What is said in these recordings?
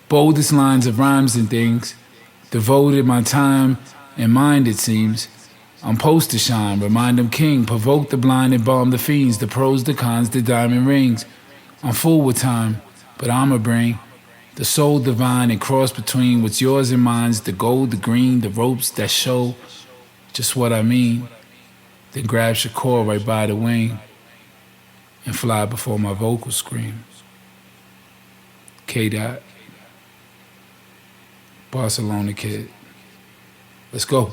Boldest lines of rhymes and things. Devoted my time and mind, it seems. I'm post to shine, remind them king. Provoke the blind and bomb the fiends. The pros, the cons, the diamond rings. I'm full with time, but I'ma bring the soul divine and cross between what's yours and mine's. The gold, the green, the ropes that show just what I mean. Then grab Shakur right by the wing and fly before my vocals scream. K. Dot, Barcelona kid. Let's go.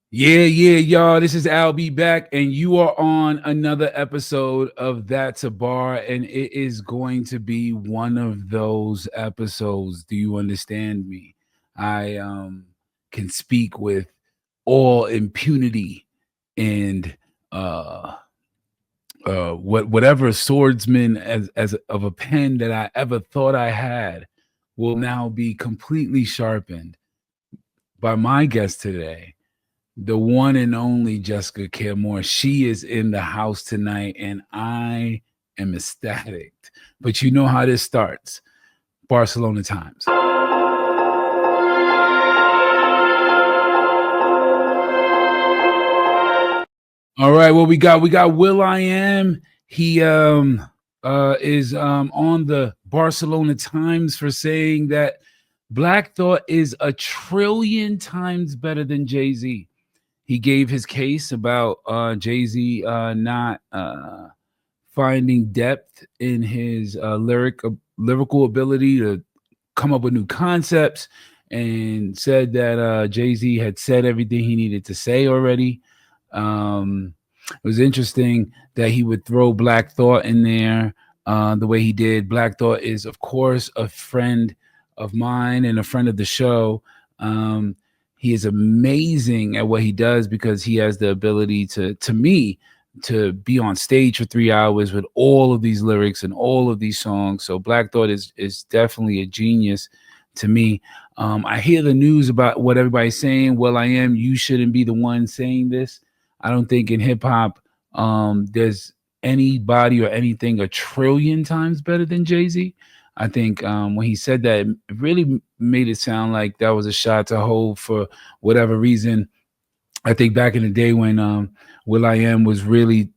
Yeah, y'all. This is ALBe BACK, and you are on another episode of That's a Bar, and it is going to be one of those episodes. Do you understand me? I can speak with all impunity and whatever swordsman as of a pen that I ever thought I had will now be completely sharpened by my guest today, the one and only Jessica Caramore. She is in the house tonight, and I am ecstatic. But you know how this starts. Barcelona Times. All right, what we got? We got will.i.am. He is on the Barcelona Times for saying that Black Thought is 1,000,000,000 times better than Jay-Z. He gave his case about Jay-Z not finding depth in his lyrical ability to come up with new concepts, and said that Jay-Z had said everything he needed to say already. It was interesting that he would throw Black Thought in there the way he did. Black Thought is, of course, a friend of mine and a friend of the show. He is amazing at what he does because he has the ability to be on stage for 3 hours with all of these lyrics and all of these songs. So Black Thought is definitely a genius to me. I hear the news about what everybody's saying. will.i.am, you shouldn't be the one saying this. I don't think in hip hop there's anybody or anything 1,000,000,000 times better than Jay-Z. I think when he said that, it really made it sound like that was a shot to hold for whatever reason. I think back in the day when will.i.am really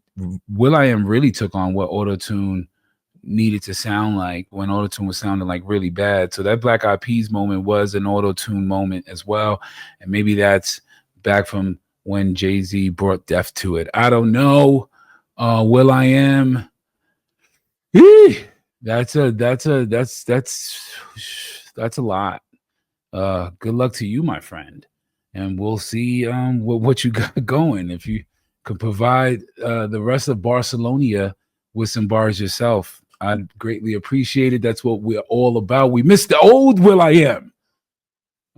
took on what auto-tune needed to sound like, when auto-tune was sounding like really bad. So that Black Eyed Peas moment was an auto-tune moment as well. And maybe that's back from when Jay-Z brought death to it. I don't know. will.i.am. That's a lot. Good luck to you, my friend. And we'll see what you got going. If you could provide the rest of Barcelona with some bars yourself, I'd greatly appreciate it. That's what we're all about. We miss the old will.i.am.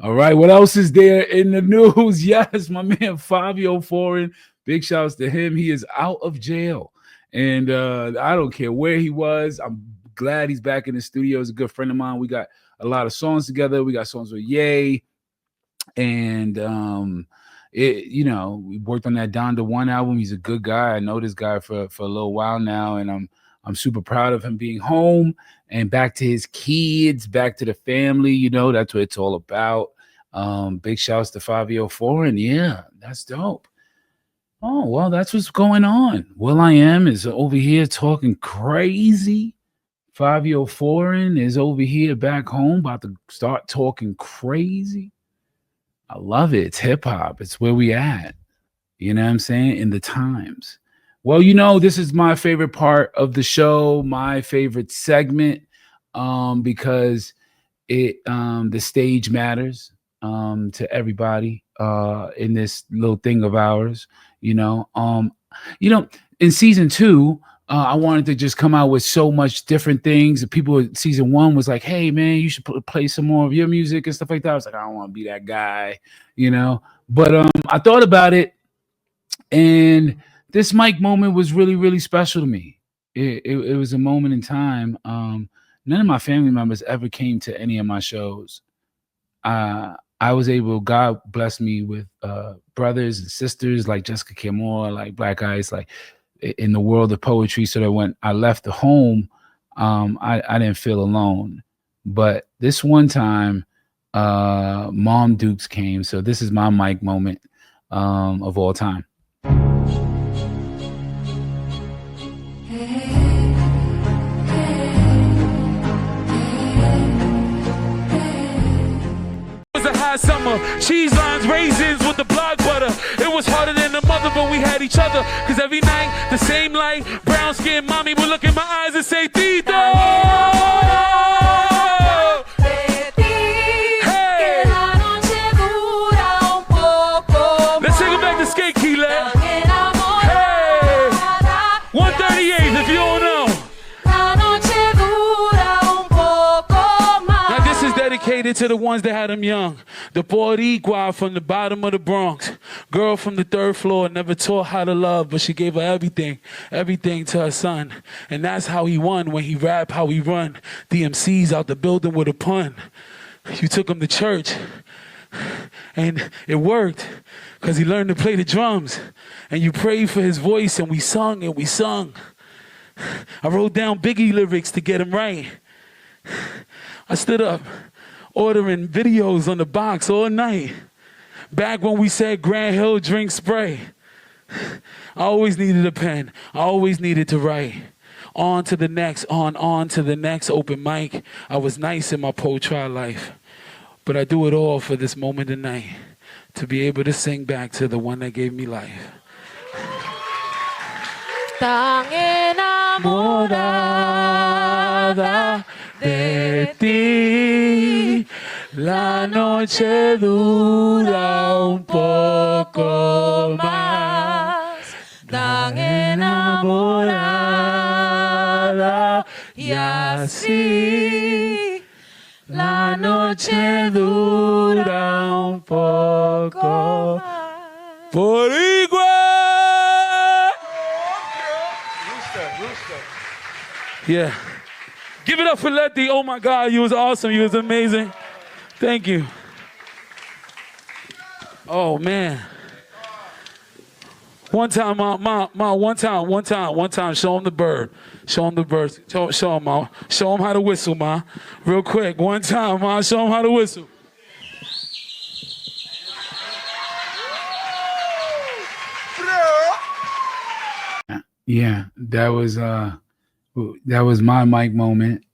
All right, what else is there in the news? Yes, my man Fabio Foreign. Big shouts to him. He is out of jail, and I don't care where he was. I'm glad he's back in the studio. He's a good friend of mine. We got a lot of songs together. We got songs with Ye, and we worked on that Down to One album. He's a good guy. I know this guy for a little while now, and I'm super proud of him being home and back to his kids, back to the family. That's what it's all about. Big shouts to Fabio Foreign. Yeah, that's dope. Oh, well, that's what's going on. will.i.am is over here talking crazy. Fabio Foreign is over here back home about to start talking crazy. I love it. It's hip hop. It's where we at. You know what I'm saying? In the times. Well, this is my favorite part of the show, my favorite segment, because the stage matters to everybody in this little thing of ours. In season 2, I wanted to just come out with so much different things. People, season 1 was like, "Hey, man, you should play some more of your music and stuff like that." I was like, I don't want to be that guy, But I thought about it, and this mic moment was really, really special to me. It was a moment in time. None of my family members ever came to any of my shows. I was able, God bless me with brothers and sisters like Jessica Caramore, like Black Ice, like in the world of poetry. So that when I left the home, I didn't feel alone. But this one time, Mom Dukes came. So this is my mic moment of all time. Summer, cheese lines, raisins with the block butter. It was harder than the mother, but we had each other. Cause every night, the same light, brown skin mommy would look in my eyes and say, Tito! Hey! Let's take it back to skate, Keelan. Hey! 138, if you don't know. Now this is dedicated to the ones that had them young. The Boricua from the bottom of the Bronx. Girl from the 3rd floor, never taught how to love, but she gave her everything to her son. And that's how he won when he rap, how he run. The MCs out the building with a pun. You took him to church, and it worked, because he learned to play the drums. And you prayed for his voice, and we sung, and we sung. I wrote down Biggie lyrics to get him right. I stood up, ordering videos on the box all night. Back when we said Grand Hill drink spray. I always needed a pen. I always needed to write. On to the next, on to the next open mic. I was nice in my poetry life. But I do it all for this moment tonight. To be able to sing back to the one that gave me life. Tan enamorada de ti, la noche dura un poco más. Tan enamorada y así, la noche dura un poco más. Boricua! Yeah. Give it up for Letty. Oh my God, you was awesome. You was amazing. Thank you. Oh man. One time, Ma, one time, show him the bird. Show him the bird. Show him, Ma. Show him how to whistle, Ma. Real quick. One time, Ma, show him how to whistle. Yeah, that was my mic moment.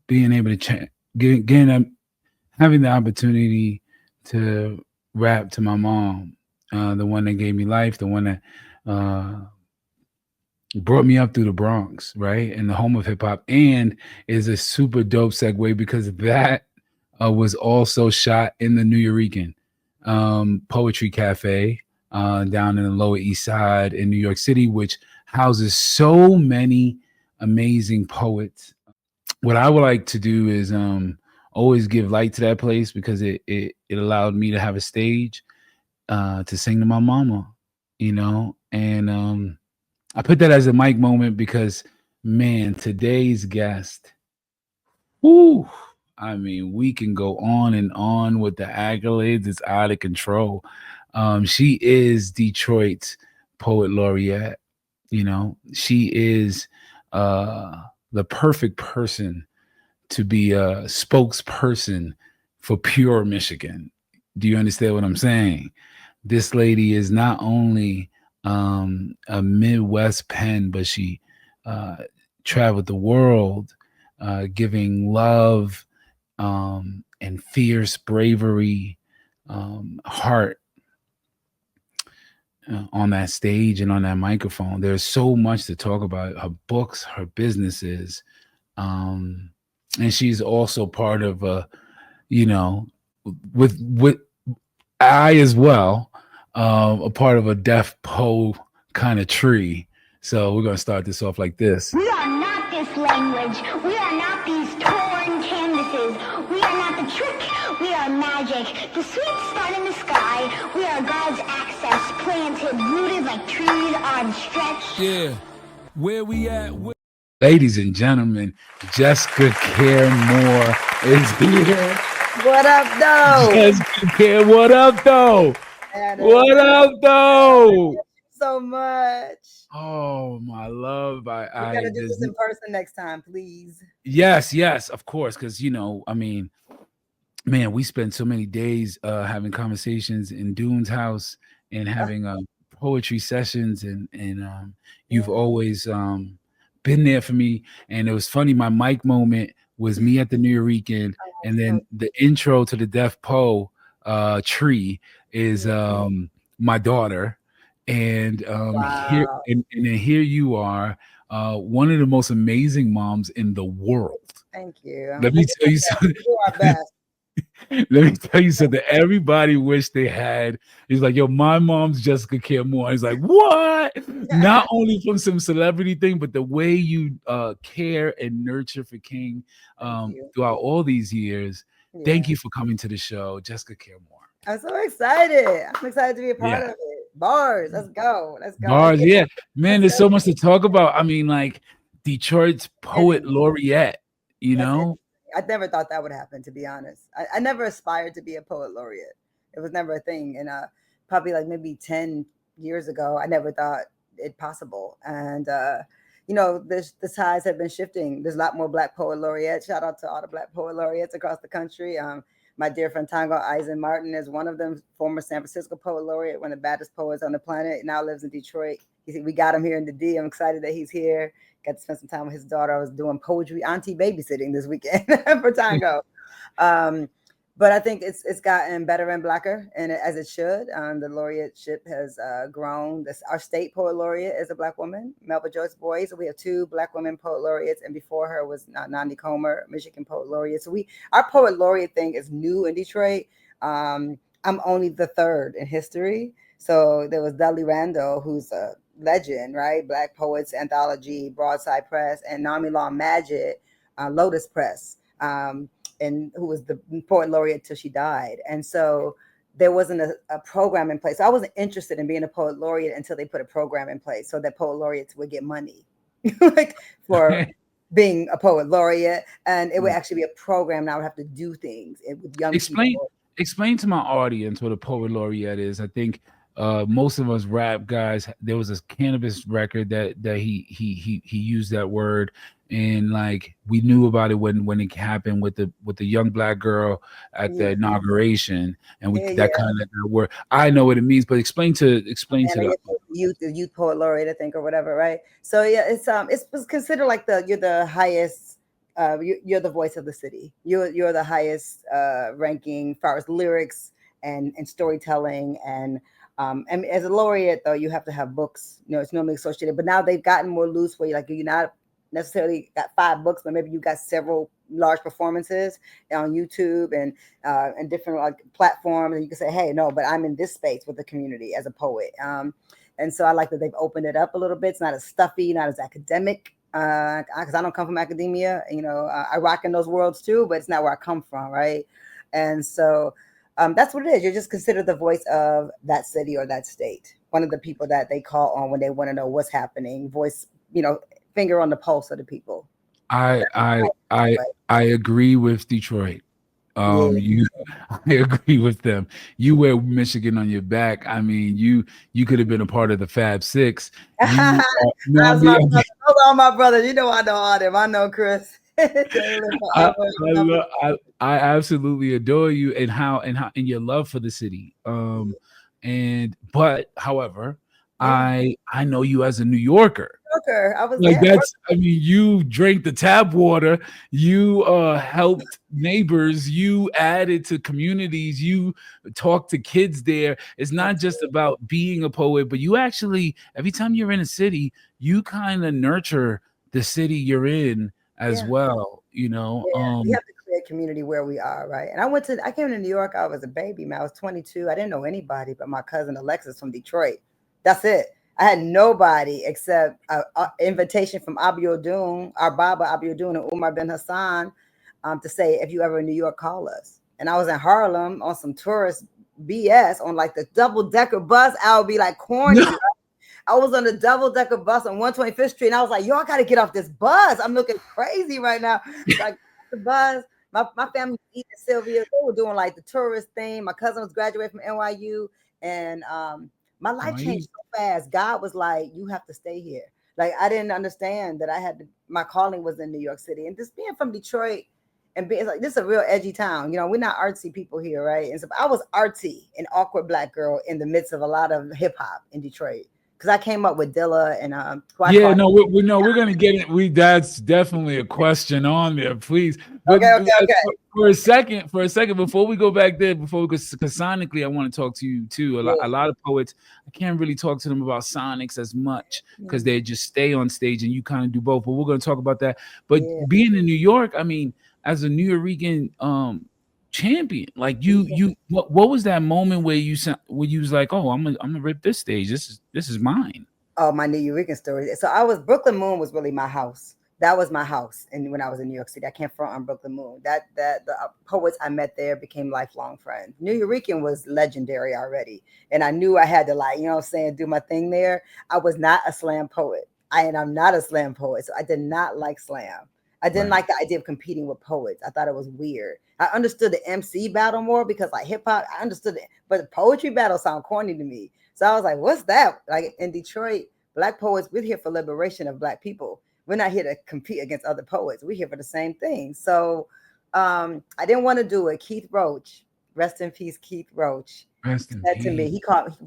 Being able to having the opportunity to rap to my mom, the one that gave me life, the one that brought me up through the Bronx, right, and the home of hip hop, and is a super dope segue because that was also shot in the Nuyorican Poetry Cafe down in the Lower East Side in New York City, which houses so many amazing poets. What I would like to do is always give light to that place because it allowed me to have a stage to sing to my mama, you know, and I put that as a mic moment because, man, today's guest, whoo, I mean, we can go on and on with the accolades. It's out of control. She is Detroit's poet laureate. You know, she is the perfect person to be a spokesperson for pure Michigan. Do you understand what I'm saying? This lady is not only a Midwest pen, but she traveled the world giving love and fierce bravery, heart on that stage and on that microphone. There's so much to talk about: her books, her businesses, and she's also part of you know, with I as well, a part of a deaf Poe kind of tree. So we're gonna start this off like this. We are not this language. We are not these torn canvases. We are not the trick. We are magic. The sweet spot in the sky. We are God's access, planted, rooted like trees on stretch. Yeah. Where we at? Ladies and gentlemen, Jessica Care Moore is here. What up, though? Jessica Care, what up, though? What up, though? so much. Oh, my love. We I gotta do there's this in person next time, please. yes, yes, of course, because I mean, man, we spent so many days having conversations in Dune's house and having poetry sessions, and you've Yeah. always been there for me. And it was funny, my mic moment was me at the New Eurekan, Oh, and so then the intro to the Def Poe tree is yeah. my daughter. And here Wow. and then here you are, one of the most amazing moms in the world. Thank you. Let We me do tell our you best. something. We do our best. Let me tell you something. Everybody wished they had. He's like, yo, my mom's Jessica Care Moore. He's like, what? Not only from some celebrity thing, but the way you care and nurture for King Thank you. throughout all these years. Thank Yeah. you for coming to the show, Jessica Care Moore. I'm so excited. I'm excited to be a part Yeah. of it. Bars. Let's go. Let's go. Bars, yeah. Man, It's there's so so much to talk about. I mean, like Detroit's poet interesting. laureate, you That's know? interesting. I never thought that would happen, to be honest. I never aspired to be a poet laureate. It was never a thing. And probably like maybe 10 years ago, I never thought it possible. And, the tides have been shifting. There's a lot more Black poet laureates. Shout out to all the Black poet laureates across the country. My dear friend Tango Eisen Martin is one of them, former San Francisco poet laureate, one of the baddest poets on the planet, now lives in Detroit. We got him here in the D. I'm excited that he's here. Got to spend some time with his daughter. I was doing poetry auntie babysitting this weekend for Tango. Um, but I think it's gotten better and blacker, and as it should. The laureateship has grown. Our state poet laureate is a Black woman, Melba Joyce Boyd. So we have two Black women poet laureates, and before her was Nandi Comer, Michigan poet laureate. So our poet laureate thing is new in Detroit. I'm only the third in history. So there was Dudley Randall, who's a legend, right? Black Poets Anthology, Broadside Press, and Nami Law Majid, Lotus Press, and who was the poet laureate till she died. And so there wasn't a program in place. So I wasn't interested in being a poet laureate until they put a program in place so that poet laureates would get money, like for being a poet laureate, and it would actually be a program. And I would have to do things with young explain people. explain to my audience what a poet laureate is. I think most of us rap guys, there was a cannabis record that he used that word, and like we knew about it when it happened with the young Black girl at the Yeah, inauguration, and we yeah, that yeah. kind of word. I know what it means, but explain And to I the get the youth poet laureate, I think, or whatever, right? So yeah, it's considered like you're the highest, you're the voice of the city. You're the highest ranking as far as lyrics and storytelling, and as a laureate though, you have to have books. It's normally associated, but now they've gotten more loose where you're not necessarily got 5 books, but maybe you got several large performances on YouTube and different like platforms, and you can say, hey, no, but I'm in this space with the community as a poet. And so I like that they've opened it up a little bit. It's not as stuffy, not as academic, because I don't come from academia. I rock in those worlds too, but it's not where I come from, right? And so that's what it is. You're just considered the voice of that city or that state. One of the people that they call on when they want to know what's happening. Voice, finger on the pulse of the people. I I I But I agree with Detroit. yeah. You, I agree with them. You wear Michigan on your back. I mean, you could have been a part of the Fab Six. You, no, That's my brother. Those are all my brothers. I know all them. I know Chris. Taylor I, forever. I absolutely adore you and and your love for the city. But however, Yeah. I know you as a New Yorker. Joker. I was Like there. I mean, you drank the tap water, you helped neighbors, you added to communities, you talked to kids there. It's not just about being a poet, but you actually, every time you're in a city, you kind of nurture the city you're in as Yeah. well, Yeah, we have to create community where we are, right? And I came to New York. I was a baby, man. I was 22. I didn't know anybody but my cousin Alexis from Detroit. That's it. I had nobody except an invitation from Abiodun, our Baba Abiodun and Umar bin Hassan, to say, if you ever in New York, call us. And I was in Harlem on some tourist BS on like the double decker bus. I would be like corny. No. I was on the double decker bus on 125th Street, and I was like, "Yo, I got to get off this bus. I'm looking crazy right now." So I got the bus. My family, Edith and Sylvia, they were doing like the tourist thing. My cousin was graduating from NYU, and My life changed Right? so fast. God was like, "You have to stay here." Like I didn't understand that I had to. My calling was in New York City, and just being from Detroit and being like, this is a real edgy town. You know, we're not artsy people here, right? And so I was artsy, an awkward black girl in the midst of a lot of hip hop in Detroit because I came up with Dilla and who I Yeah, call. no, we no, we're gonna get it. We That's definitely a question on there, please. But Okay, okay, okay. for a second, before we go back there, before we go, because sonically, I want to talk to you too. Yeah. A lot of poets, I can't really talk to them about sonics as much because Mm, they just stay on stage, and you kind of do both. But we're gonna talk about that. But yeah. being in New York, I mean, as a New Yorican champion, like Yeah. what was that moment where where you was like, oh, I'm gonna rip this stage. This is mine. Oh, my New Eurekan story. So I was Brooklyn Moon was really my house. That was my house, and when I was in New York City, I can't front on Brooklyn Moon. That the poets I met there became lifelong friends. New Eurekan was legendary already, and I knew I had to like what I'm saying, do my thing there. I was not a slam poet. I'm not a slam poet, so I did not like slam. I didn't Right. like the idea of competing with poets. I thought it was weird. I understood the MC battle more because like hip hop, I understood it, but the poetry battle sound corny to me. So I was like, what's that? Like in Detroit, black poets, we're here for liberation of black people. We're not here to compete against other poets. We're here for the same thing. So I didn't want to do it. Keith Roach, rest in peace, Keith Roach, Rest in said to me, peace.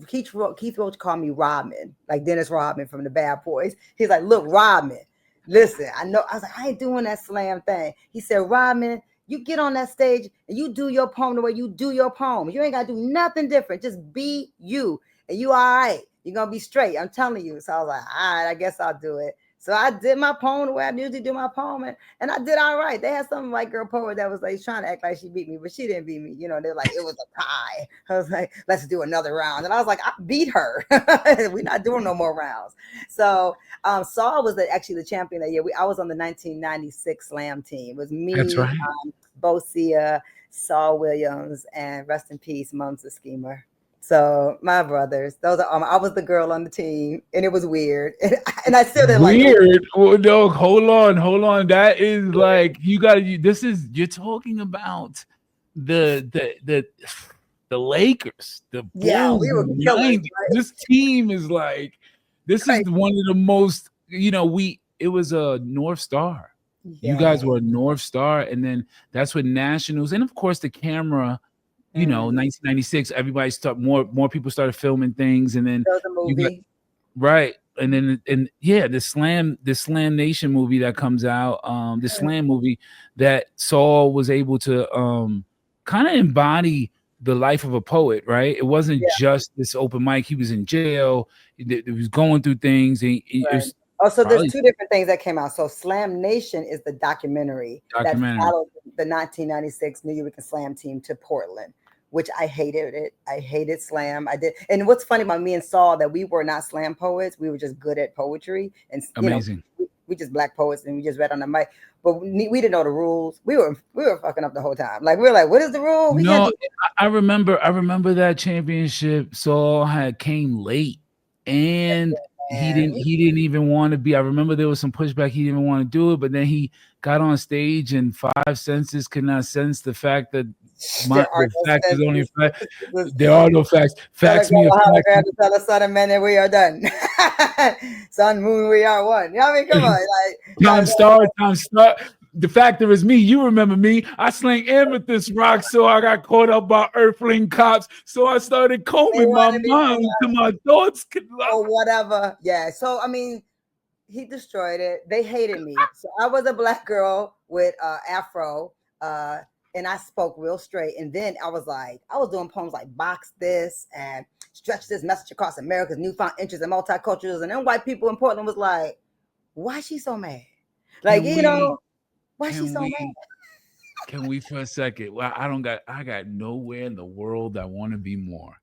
Keith Roach called me Rodman, like Dennis Rodman from the Bad Boys. He's like, look, Rodman, listen, I know. I was like, I ain't doing that slam thing. He said, Rodman, you get on that stage and you do your poem the way you do your poem. You ain't got to do nothing different. Just be you and you all right. You're going to be straight. I'm telling you. So I was like, all right, I guess I'll do it. So I did my poem the way I usually do my poem, and I did all right. They had some white girl poet that was like trying to act like she beat me, but she didn't beat me. You know, they're like, it was a tie. I was like, let's do another round. And I was like, I beat her. We're not doing no more rounds. So Saul was actually the champion that year. I was on the 1996 Slam team. It was That's me, right. Bosia, Saul Williams, and rest in peace, Mums the Schemer. So my brothers, those are I was the girl on the team, and it was weird, and I still didn't like it. Weird. Well, no, hold on. That is like this is you're talking about the the Lakers, the Yeah, Bulls we were in the killers, 90s. This team is like this is right? one of the most, we it was a North Star. You Yeah. guys were a North Star, and then that's what nationals, and of course the camera, Mm. 1996, everybody more people started filming things, and then There was a you got movie. right, and then and yeah, the Slam Nation movie that comes out, the Mm. Slam movie that Saul was able to kind of embody the life of a poet, right? It wasn't Yeah, just this open mic. He was in jail. He was going through things. It right. was Oh, so there's probably two different things that came out. So Slam Nation is the documentary that documentary. followed the 1996 New York Slam team to Portland, which I hated it. I hated Slam. I did. And what's funny about me and Saul that we were not Slam poets. We were just good at poetry, and Amazing. we just black poets, and we just read on the mic. But we didn't know the rules. We were fucking up the whole time. Like we were like, what is the rule? We can't No, do. I remember that championship. Saul had came late, and And he didn't even want to be. I remember there was some pushback. He didn't even want to do it, but then he got on stage, and five senses could not sense the fact that there are the no fact is only a senses. fact. This is There are no facts. Facts me a telegram, fact. hologram to tell the sun and men that we are done. Sun, moon, we are one. You know what I mean? Come on, like Time star, time star. The factor is me. You remember me. I slang amethyst rock, so I got caught up by earthling cops. So I started they combing my want to be mind to my thoughts. or whatever. Yeah. So I mean, he destroyed it. They hated me. So I was a black girl with afro, uh, and I spoke real straight. And then I was doing poems like "Box This" and "Stretch This Message Across America's Newfound Interest in Multiculturalism." And then white people in Portland was like, "Why is she so mad? Like, Can we? why is she Can so we? mad?" Can we for a second? Well, I got nowhere in the world I want to be more.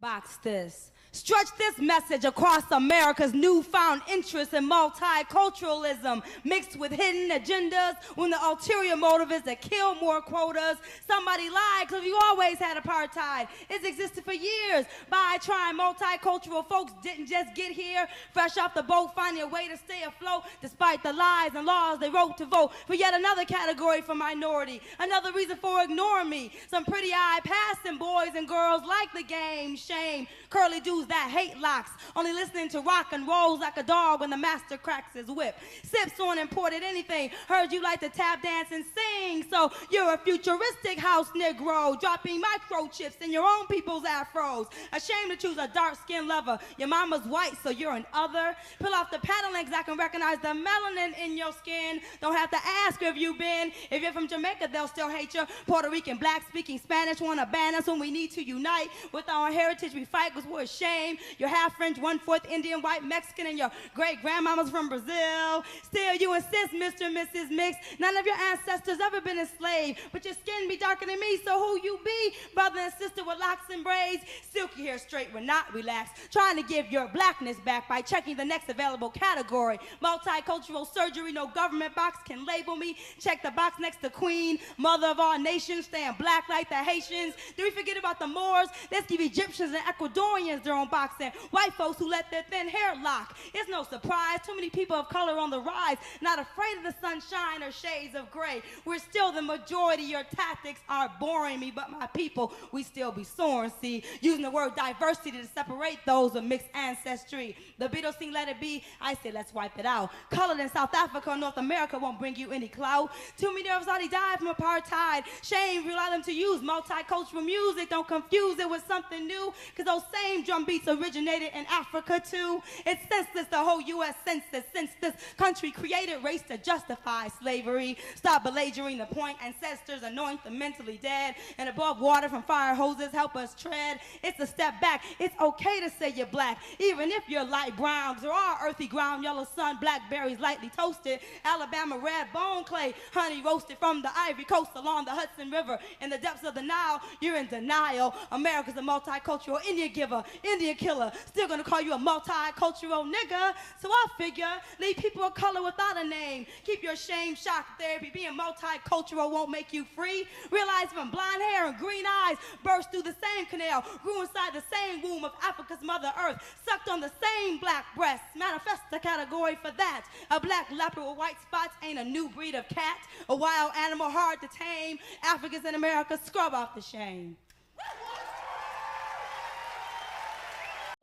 Box this. Stretch this message across America's newfound interest in multiculturalism mixed with hidden agendas when the ulterior motive is to kill more quotas. Somebody lied because you always had apartheid. It's existed for years. By trying multicultural folks didn't just get here fresh off the boat, finding a way to stay afloat despite the lies and laws they wrote to vote for yet another category for minority. Another reason for ignoring me. Some pretty-eyed passing boys and girls like the game, shame, curly dudes use that hate locks. Only listening to rock and rolls like a dog when the master cracks his whip. Sips on imported anything. Heard you like to tap dance and sing. So you're a futuristic house Negro, dropping microchips in your own people's afros. Ashamed to choose a dark-skinned lover. Your mama's white, so you're an other. Peel off the paddle legs, I can recognize the melanin in your skin. Don't have to ask where you been. If you're from Jamaica, they'll still hate you. Puerto Rican, black, speaking Spanish, wanna ban us when we need to unite. With our heritage, we fight because we're ashamed. You're half French, 1/4 Indian, white, Mexican, and your great-grandmama's from Brazil. Still, you insist, Mr. and Mrs. Mix. None of your ancestors ever been enslaved, but your skin be darker than me, so who you be? Brother and sister with locks and braids. Silky hair straight, we're not relaxed. Trying to give your blackness back by checking the next available category. Multicultural surgery, no government box can label me. Check the box next to Queen, mother of all nations, staying black like the Haitians. Did we forget about the Moors? Let's give Egyptians and Ecuadorians their own boxing. White folks who let their thin hair lock. It's no surprise, too many people of color on the rise, not afraid of the sunshine or shades of gray. We're still the majority, your tactics are boring me, but my people, we still be soaring, see? Using the word diversity to separate those with mixed ancestry. The Beatles sing Let It Be, I say let's wipe it out. Colored in South Africa or North America won't bring you any clout. Too many of us already died from apartheid. Shame, we allow them to use multicultural music. Don't confuse it with something new, because those same drum beats originated in Africa too. It's senseless, the whole U.S. census, since this country created race to justify slavery. Stop belagering the point, ancestors anoint the mentally dead, and above water from fire hoses help us tread. It's a step back, it's okay to say you're black, even if you're light brown. There are earthy ground, yellow sun, blackberries lightly toasted, Alabama red bone clay, honey roasted from the Ivory Coast along the Hudson River. In the depths of the Nile, you're in denial. America's a multicultural Indian giver, Indian killer, still gonna call you a multicultural nigga. So I figure, leave people of color without a name. Keep your shame shock therapy. Being multicultural won't make you free. Realize even blonde hair and green eyes burst through the same canal, grew inside the same womb of Africa's mother earth, sucked on the same black breasts. Manifest the category for that. A black leopard with white spots ain't a new breed of cat. A wild animal hard to tame. Africans in America, scrub off the shame.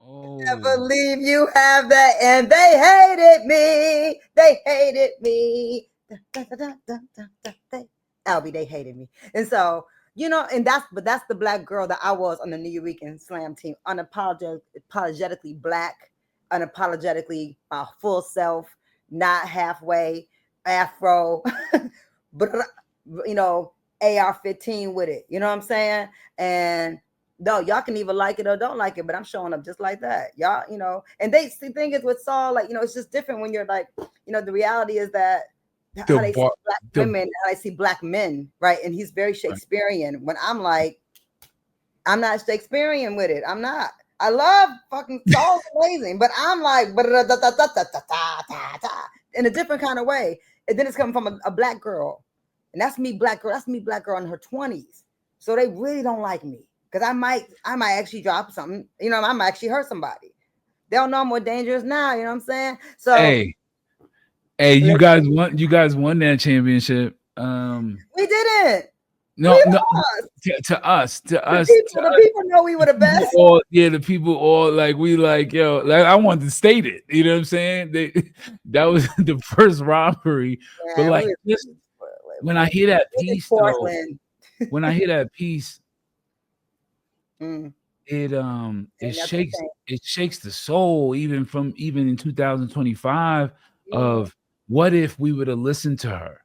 Oh, I believe you have that, and they hated me. They hated me. ALBe, they hated me. And so, and that's the black girl that I was on the New Eurekan Slam team, unapologetically black, unapologetically my full self, not halfway, afro, but AR-15 with it. You know what I'm saying? And no, y'all can either like it or don't like it, but I'm showing up just like that. Y'all, and the thing is with Saul, like, it's just different when you're like, the reality is that how they see black women, how they see black men, right? And he's very Shakespearean. When I'm like, I'm not Shakespearean with it. I'm not. I love fucking Saul's amazing, but I'm like in a different kind of way. And then it's coming from a black girl. And that's me, black girl. That's me, black girl in her 20s. So they really don't like me. Because I might actually drop something, I might actually hurt somebody. They don't know I'm more dangerous now, you know what I'm saying? So hey, you guys won that championship. We didn't. No, to us. The people know we were the best. The people all like yo, like I wanted to state it. You know what I'm saying? That was the first robbery. Yeah, but like when I hear that piece, when I hear that piece. It shakes the soul even in 2025 of what if we would have listened to her.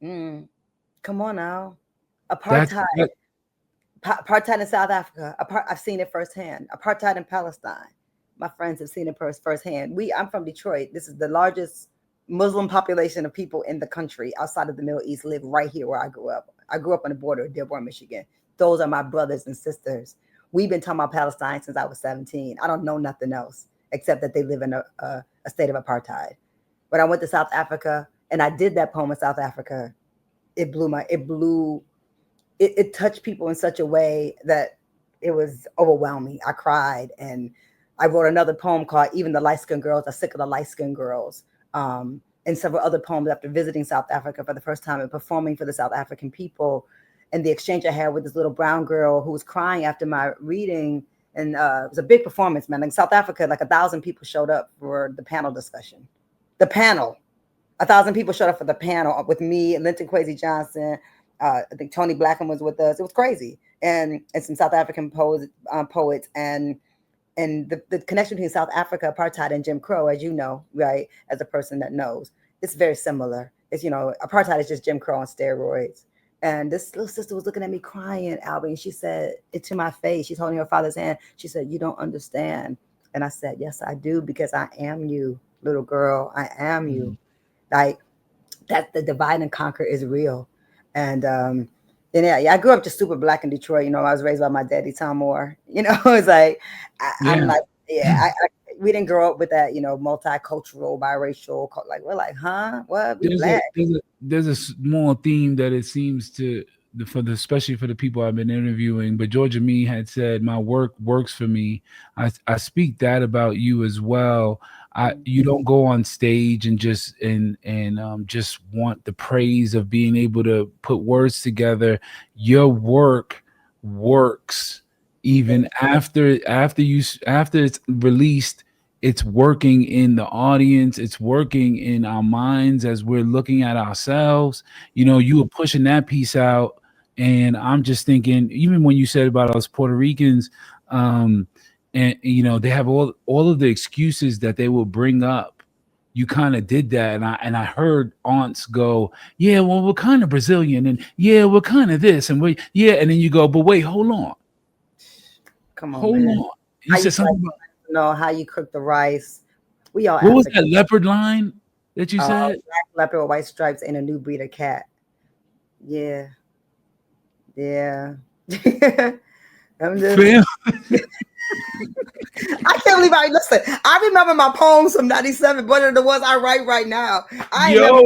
Come on now. Apartheid in South Africa. I've seen it firsthand. Apartheid in Palestine. My friends have seen it firsthand. I'm from Detroit. This is the largest Muslim population of people in the country outside of the Middle East live right here where I grew up. I grew up on the border of Dearborn, Michigan. Those are my brothers and sisters. We've been talking about Palestine since I was 17. I don't know nothing else except that they live in a state of apartheid. When I went to South Africa and I did that poem in South Africa, it touched people in such a way that it was overwhelming. I cried, and I wrote another poem called Even the Light-Skinned Girls Are Sick of the Light-Skinned Girls, and several other poems after visiting South Africa for the first time and performing for the South African people. And the exchange I had with this little brown girl who was crying after my reading, and it was a big performance, man. Like South Africa, like 1,000 people showed up for the panel discussion. The panel, 1,000 people showed up for the panel with me and Linton Kwesi Johnson. I think Tony Blackham was with us. It was crazy, and some South African poets, and the connection between South Africa, apartheid, and Jim Crow, as you know, right, as a person that knows, it's very similar. It's, apartheid is just Jim Crow on steroids. And this little sister was looking at me crying, ALBe, and she said it to my face. She's holding her father's hand. She said, "You don't understand." And I said, "Yes, I do, because I am you, little girl. I am you." Like, that the divide and conquer is real. And I grew up just super black in Detroit. I was raised by my daddy, Tom Moore. It's like I'm Yeah. like, we didn't grow up with that, multicultural, biracial. Like, we're like, huh? What? We there's a black? there's a small theme that it seems to especially for the people I've been interviewing. But Georgia Me had said, "My work works for me." I speak that about you as well. You don't go on stage and just want the praise of being able to put words together. Your work works even after it's released. It's working in the audience, it's working in our minds as we're looking at ourselves. You were pushing that piece out, and I'm just thinking, even when you said about us Puerto Ricans, and they have all of the excuses that they will bring up. You kind of did that, and I heard aunts go, "Yeah, well, we're kind of Brazilian, and yeah, we're kind of this, and we yeah," and then you go, "But wait, Come on, hold man. on." You How you said slice something about, know how you cook the rice. We all what was that African. leopard line that you Uh, said? Black leopard with white stripes and a new breed of cat. Yeah, yeah. I'm just. Fam, I can't believe I listen. I remember my poems from '97, better than the ones I write right now. yo,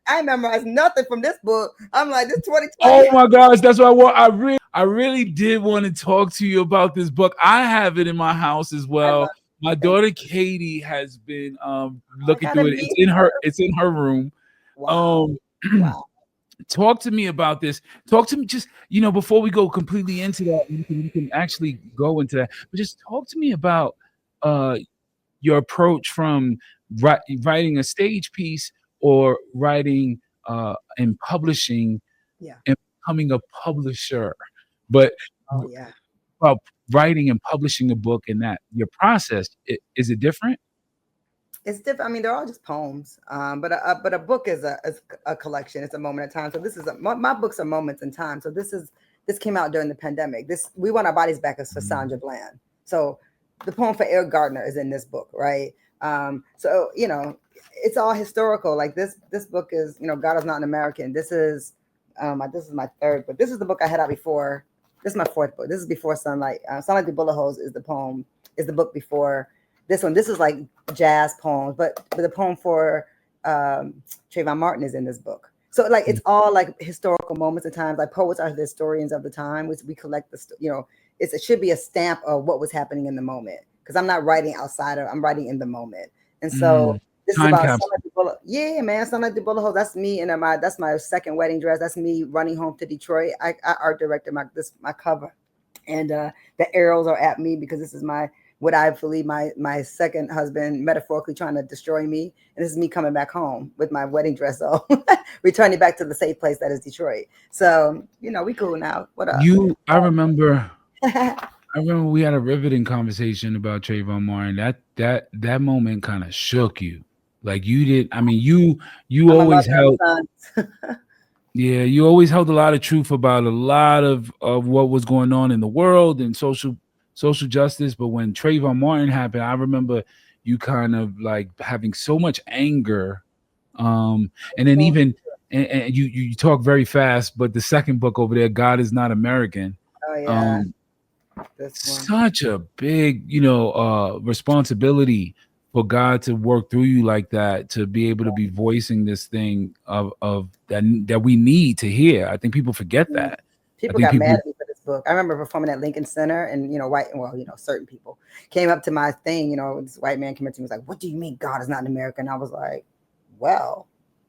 I memorized nothing from this book. I'm like, this oh 2020. my gosh, that's what I want. I really did want to talk to you about this book. I have it in my house as I love well. My it. Thank you. daughter Katie has been I looking gotta through it. meet her. It's in her room. Wow. Um Wow. talk to me about this. Talk to me just, before we go completely into that, we can actually go into that. But just talk to me about uh your approach from writing a stage piece or writing and publishing Yeah. and becoming a publisher. But Oh yeah. about writing and publishing a book, and that your process, is it different? It's different. I mean, they're all just poems. But a book is a collection. It's a moment in time. So this is my books are moments in time. So this came out during the pandemic. This We Want Our Bodies Back is for Sandra Bland. So the poem for Eric Gardner is in this book, right? So it's all historical. Like this book is, God is not an American. This is my third book. This is the book I had out before. This is my fourth book. This is before Sunlight. Sunlight through Bullet Holes is the book before this one. This is like jazz poems, but the poem for Trayvon Martin is in this book. So like it's all like historical moments and times. Like poets are the historians of the time, which we collect it should be a stamp of what was happening in the moment. Because I'm not writing I'm writing in the moment. And so Mm, this is time about capsule. yeah, man, Sunlight the Bullet Hole. That's me, and that's my second wedding dress. That's me running home to Detroit. I art directed my cover, and the arrows are at me because this is what I believe my second husband metaphorically trying to destroy me, and this is me coming back home with my wedding dress on, returning back to the safe place that is Detroit. So we cool now. What up? You, I remember we had a riveting conversation about Trayvon Martin. That moment kind of shook you. Like you did. I mean, you I'm a always mother of held, sons. yeah, you always held a lot of truth about a lot of what was going on in the world and social justice. But when Trayvon Martin happened, I remember you kind of like having so much anger. And then even and you talk very fast, but the second book over there, God is Not American. Oh yeah, Um, this one. such a big, responsibility for God to work through you like that, to be able to be voicing this thing of that we need to hear. I think people forget Mm. that. I People think got mad people at me for this book. I remember performing at Lincoln Center, and certain people came up to my thing. This white man came up to me, was like, "What do you mean God is not an American?" I was like, "Well,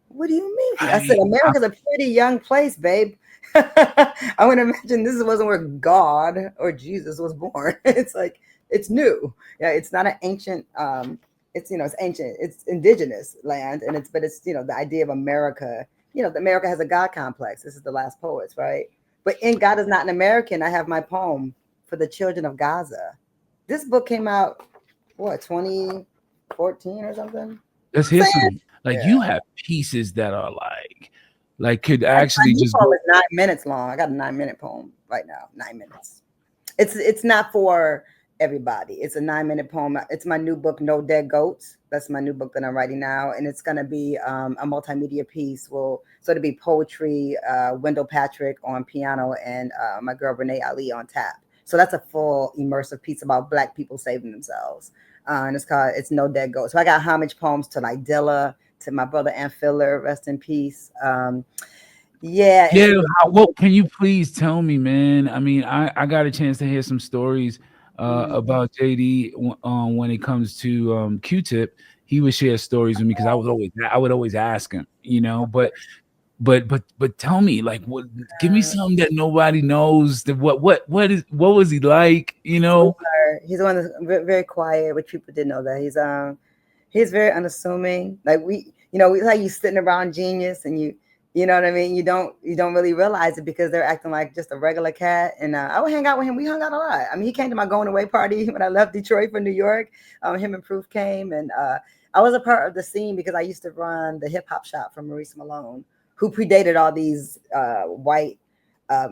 what do you mean?" I said, I "America's a pretty young place, babe. I would imagine this wasn't where God or Jesus was born. It's like it's new. Yeah, it's not an ancient. It's it's ancient. It's indigenous land, and it's the idea of America. America has a God complex. This is the last poets, right? But in God is not an American. I have my poem for the children of Gaza. This book came out what 2014 or something. That's Saying history. Like yeah. you have pieces that are like could My actually new just poem go. is 9 minutes long. I got a 9 minute poem right now. 9 minutes. It's not for everybody. It's a 9 minute poem. It's my new book, No Dead Goats. That's my new book that I'm writing now, and it's gonna be a multimedia piece. So it'll be poetry, Wendell Patrick on piano, and my girl Renee Ali on tap. So that's a full immersive piece about Black people saving themselves, and it's No Dead Goats. So I got homage poems to like Dilla, to my brother Ann rest in peace. Yeah, Yeah, what can you please tell me, man? I mean, I got a chance to hear some stories about JD when it comes to Q-Tip. He would share stories with me because I would always ask him, but tell me, like, what? Give me something that nobody knows. That what was he like? sweetheart. He's one that's very quiet, which people didn't know that he's very unassuming. Like we like you sitting around genius, and you know what I mean. You don't really realize it because they're acting like just a regular cat. And I would hang out with him. We hung out a lot. I mean, he came to my going away party when I left Detroit for New York. Him and Proof came, and I was a part of the scene because I used to run the hip hop shop for Maurice Malone, who predated all these white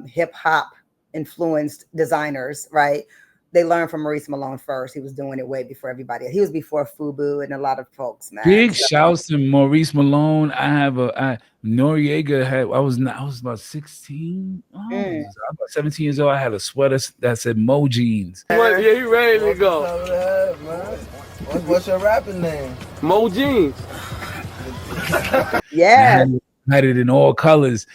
hip hop influenced designers, right? They learned from Maurice Malone first. He was doing it way before everybody. He was before Fubu and a lot of folks, man. Big So, shouts to Maurice Malone. Noriega had I was about 16. Oh, I mm, was about 17 years old. I had a sweater that said Mo Jeans. Yeah, you ready to go? What's your rapping name? Mo Jeans. And yeah, had it in all colors.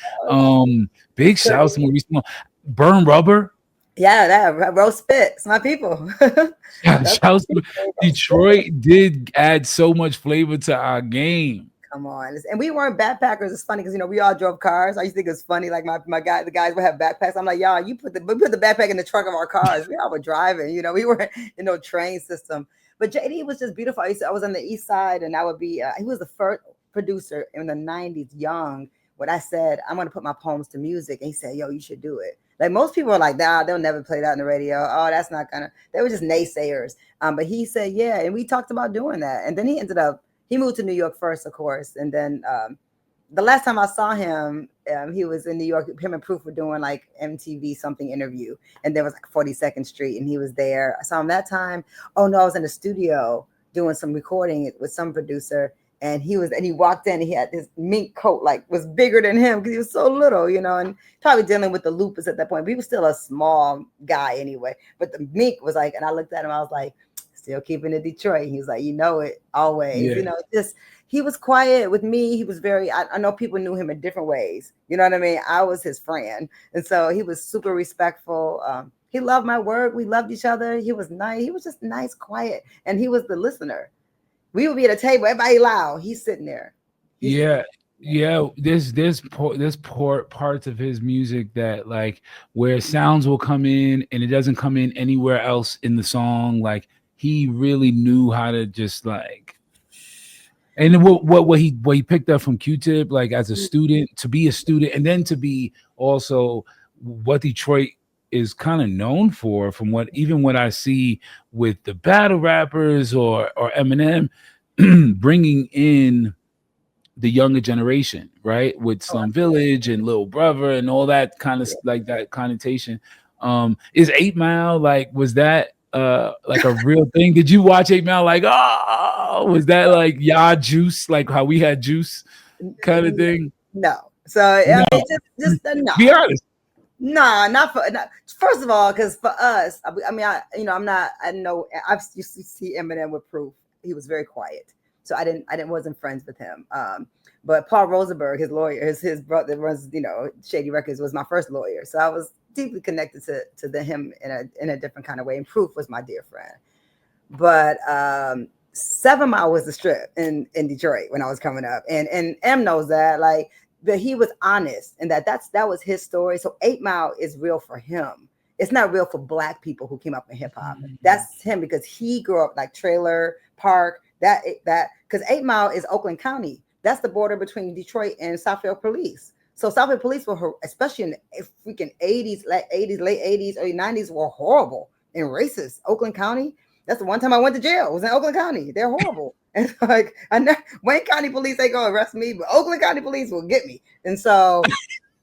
Big shouts to Maurice Malone. Burn Rubber. yeah, that roast spit. It's my people. That's my Shouts to people, roast spit. Detroit did add so much flavor to our game. Come on. And we weren't backpackers. It's funny because we all drove cars. I used to think it was funny. Like the guys would have backpacks. I'm like, y'all, we put the backpack in the trunk of our cars. We all were driving, we weren't in no train system. But JD was just beautiful. I was on the east side, and I would be he was the first producer in the 90s, young. What I said, I'm gonna put my poems to music. And he said, yo, you should do it. Like most people are like, nah, they'll never play that on the radio. Oh, that's not gonna, they were just naysayers. But he said, yeah, and we talked about doing that. And then he moved to New York first, of course, and then the last time I saw him, he was in New York. Him and Proof were doing like MTV something interview, and there was like 42nd Street, and he was there. I saw him that time. Oh no, I was in the studio doing some recording with some producer, and he walked in, and he had his mink coat, like was bigger than him because he was so little, and probably dealing with the lupus at that point. But he was still a small guy anyway. But the mink was like, and I looked at him, I was like, still keeping it Detroit. He was like, it always, Yeah. just he was quiet with me. He was very, I know people knew him in different ways. You know what I mean? I was his friend. And so he was super respectful. He loved my work. We loved each other. He was nice. He was just nice, quiet. And he was the listener. We would be at a table, everybody loud. He's sitting there. Yeah. Yeah, there's parts of his music that like where sounds will come in and it doesn't come in anywhere else in the song. Like he really knew how to just like, and what he picked up from Q-Tip, like as a student, to be a student, and then to be also what Detroit is kind of known for, from what I see with the battle rappers or Eminem, bringing in the younger generation, right? With Slum Village and Little Brother and all that kind of like that connotation. Is 8 Mile like, was that like a real thing? Did you watch 8 Mile like, oh, was that like ya juice, like how we had juice kind of thing? No. So I No, mean, just no. be honest. No, not for. No. First of all, because for us, I mean, I'm not. I know. I used to see Eminem with Proof. He was very quiet, so wasn't friends with him. But Paul Rosenberg, his lawyer, his brother runs, Shady Records, was my first lawyer, so I was deeply connected to him in a different kind of way. And Proof was my dear friend. But 7 Mile was the strip in Detroit when I was coming up, and M knows that. Like But he was honest, and that was his story. So 8 Mile is real for him. It's not real for Black people who came up in hip hop. That's him because he grew up like Trailer Park. That because 8 Mile is Oakland County. That's the border between Detroit and Southfield Police. So Southfield Police were, especially in the freaking 80s, late 80s, early 90s, were horrible and racist. Oakland County. That's the one time I went to jail. It was in Oakland County. They're horrible. And like I know Wayne County Police ain't gonna arrest me, but Oakland County Police will get me. And so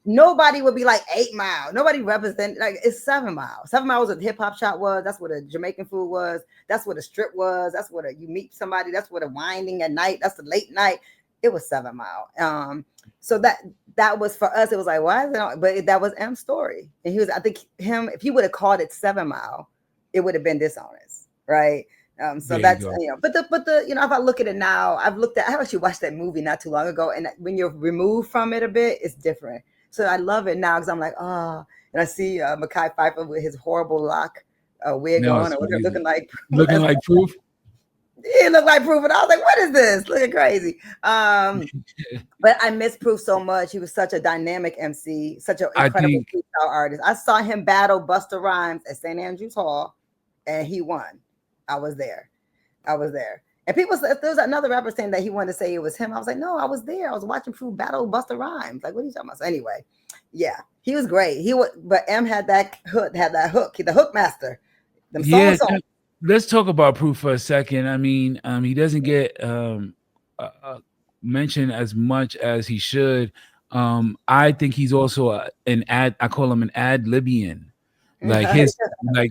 nobody would be like 8 Mile. Nobody represent like it's 7 Mile. 7 Mile was what the hip hop shop was. That's what a Jamaican food was. That's what a strip was. That's what you meet somebody. That's what a winding at night. That's the late night. It was 7 Mile. So that was for us. It was like why is it? But that was M's story, and he was. I think if he would have called it 7 Mile, it would have been dishonest, right? So that's but the if I look at it now, I actually watched that movie not too long ago, and when you're removed from it a bit, it's different. So I love it now because I'm like, and I see Mekhi Phifer with his horrible lock wig on, or looking like Proof. He looked like Proof, and I was like, what is this? Looking crazy. But I miss Proof so much. He was such a dynamic MC, such an incredible freestyle artist. I saw him battle Busta Rhymes at St. Andrews Hall, and he won. I was there. And people said there was another rapper saying that he wanted to say it was him. I was like, no, I was there. I was watching Proof battle Busta Rhymes. Like, what are you talking about? So anyway, yeah, he was great. But M had that hook, the hook master. Let's talk about Proof for a second. I mean, he doesn't get mentioned as much as he should. I think he's also I call him an ad-libian. Like his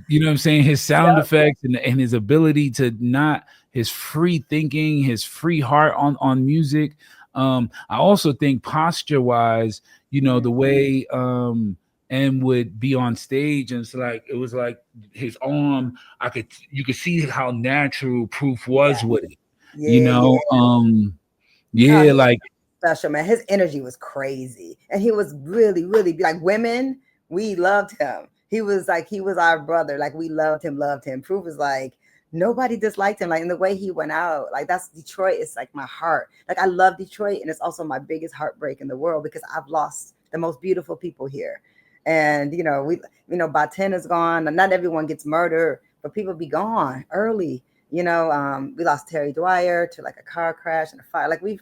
you know what I'm saying, his sound effects and his ability to his free thinking, his free heart on music. I also think posture wise, the way M would be on stage, and it was like his arm, you could see how natural Proof was with it. Like special, man. His energy was crazy, and he was really, really like women. We loved him. He was our brother. Like we loved him. Proof is like nobody disliked him. Like in the way he went out, like that's Detroit. It's like my heart. Like I love Detroit, and it's also my biggest heartbreak in the world because I've lost the most beautiful people here. And Baten is gone. Not everyone gets murdered, but people be gone early. We lost Terry Dwyer to like a car crash and a fire. Like we've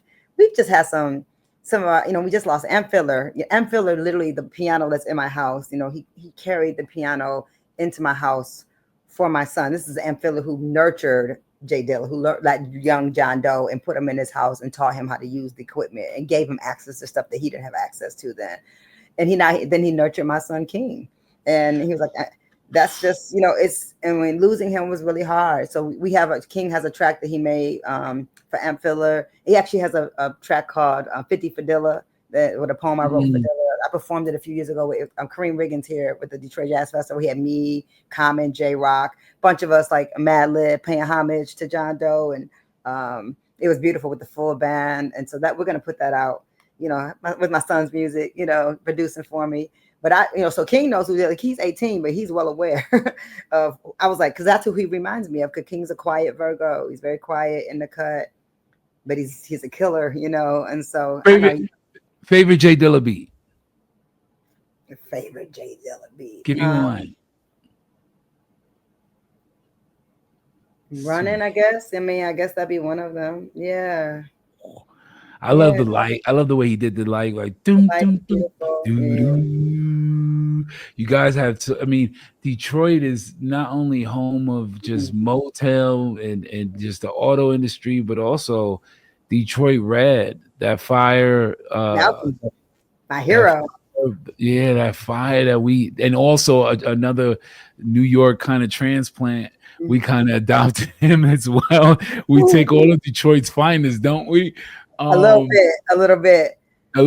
just had some of our, we just lost M Filler. M Filler, literally the piano that's in my house. He carried the piano into my house for my son. This is M Filler who nurtured Jay Dilla, who learned like young John Doe and put him in his house and taught him how to use the equipment and gave him access to stuff that he didn't have access to then. And he nurtured my son King, and he was like, that's just and when losing him was really hard. So King has a track that he made for M Filler. He actually has a track called 50 for Dilla, with a poem I wrote for Dilla. I performed it a few years ago with Kareem Riggins here with the Detroit Jazz Festival. We had me, Common, J Rock, a bunch of us like Mad Lib paying homage to John Doe, and it was beautiful with the full band. And so that we're gonna put that out, with my son's music, producing for me. But so King knows who he's 18, but he's well aware of. I was like, because that's who he reminds me of. Because King's a quiet Virgo. He's very quiet in the cut, but he's a killer, And so favorite Jay Dilla beat. Favorite Jay Dilla beat. Give me one. Running, I guess. I guess that'd be one of them. Yeah. I love the light. I love the way he did the light. Like, doom, doom, doom, doom. You guys have to. Detroit is not only home of just Motel and just the auto industry, but also Detroit Red. That fire. My hero. That fire that and also another New York kind of transplant. We kind of adopted him as well. We take all of Detroit's finest, don't we? A little bit. I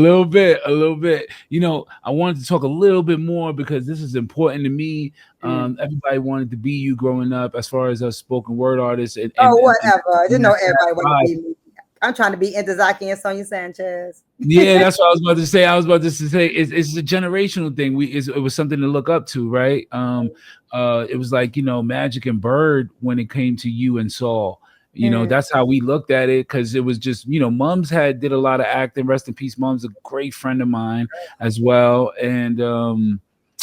wanted to talk a little bit more because this is important to me. Everybody wanted to be you growing up, as far as us spoken word artists. Whatever. I didn't know everybody wanted to be me. I'm trying to be Intozaki and Sonia Sanchez. Yeah, that's what I was about to say. It's a generational thing. It was something to look up to, right? It was like Magic and Bird when it came to you and Saul. Mm, That's how we looked at it, because it was just, Mums had did a lot of acting. Rest in peace, Mums, a great friend of mine as well. And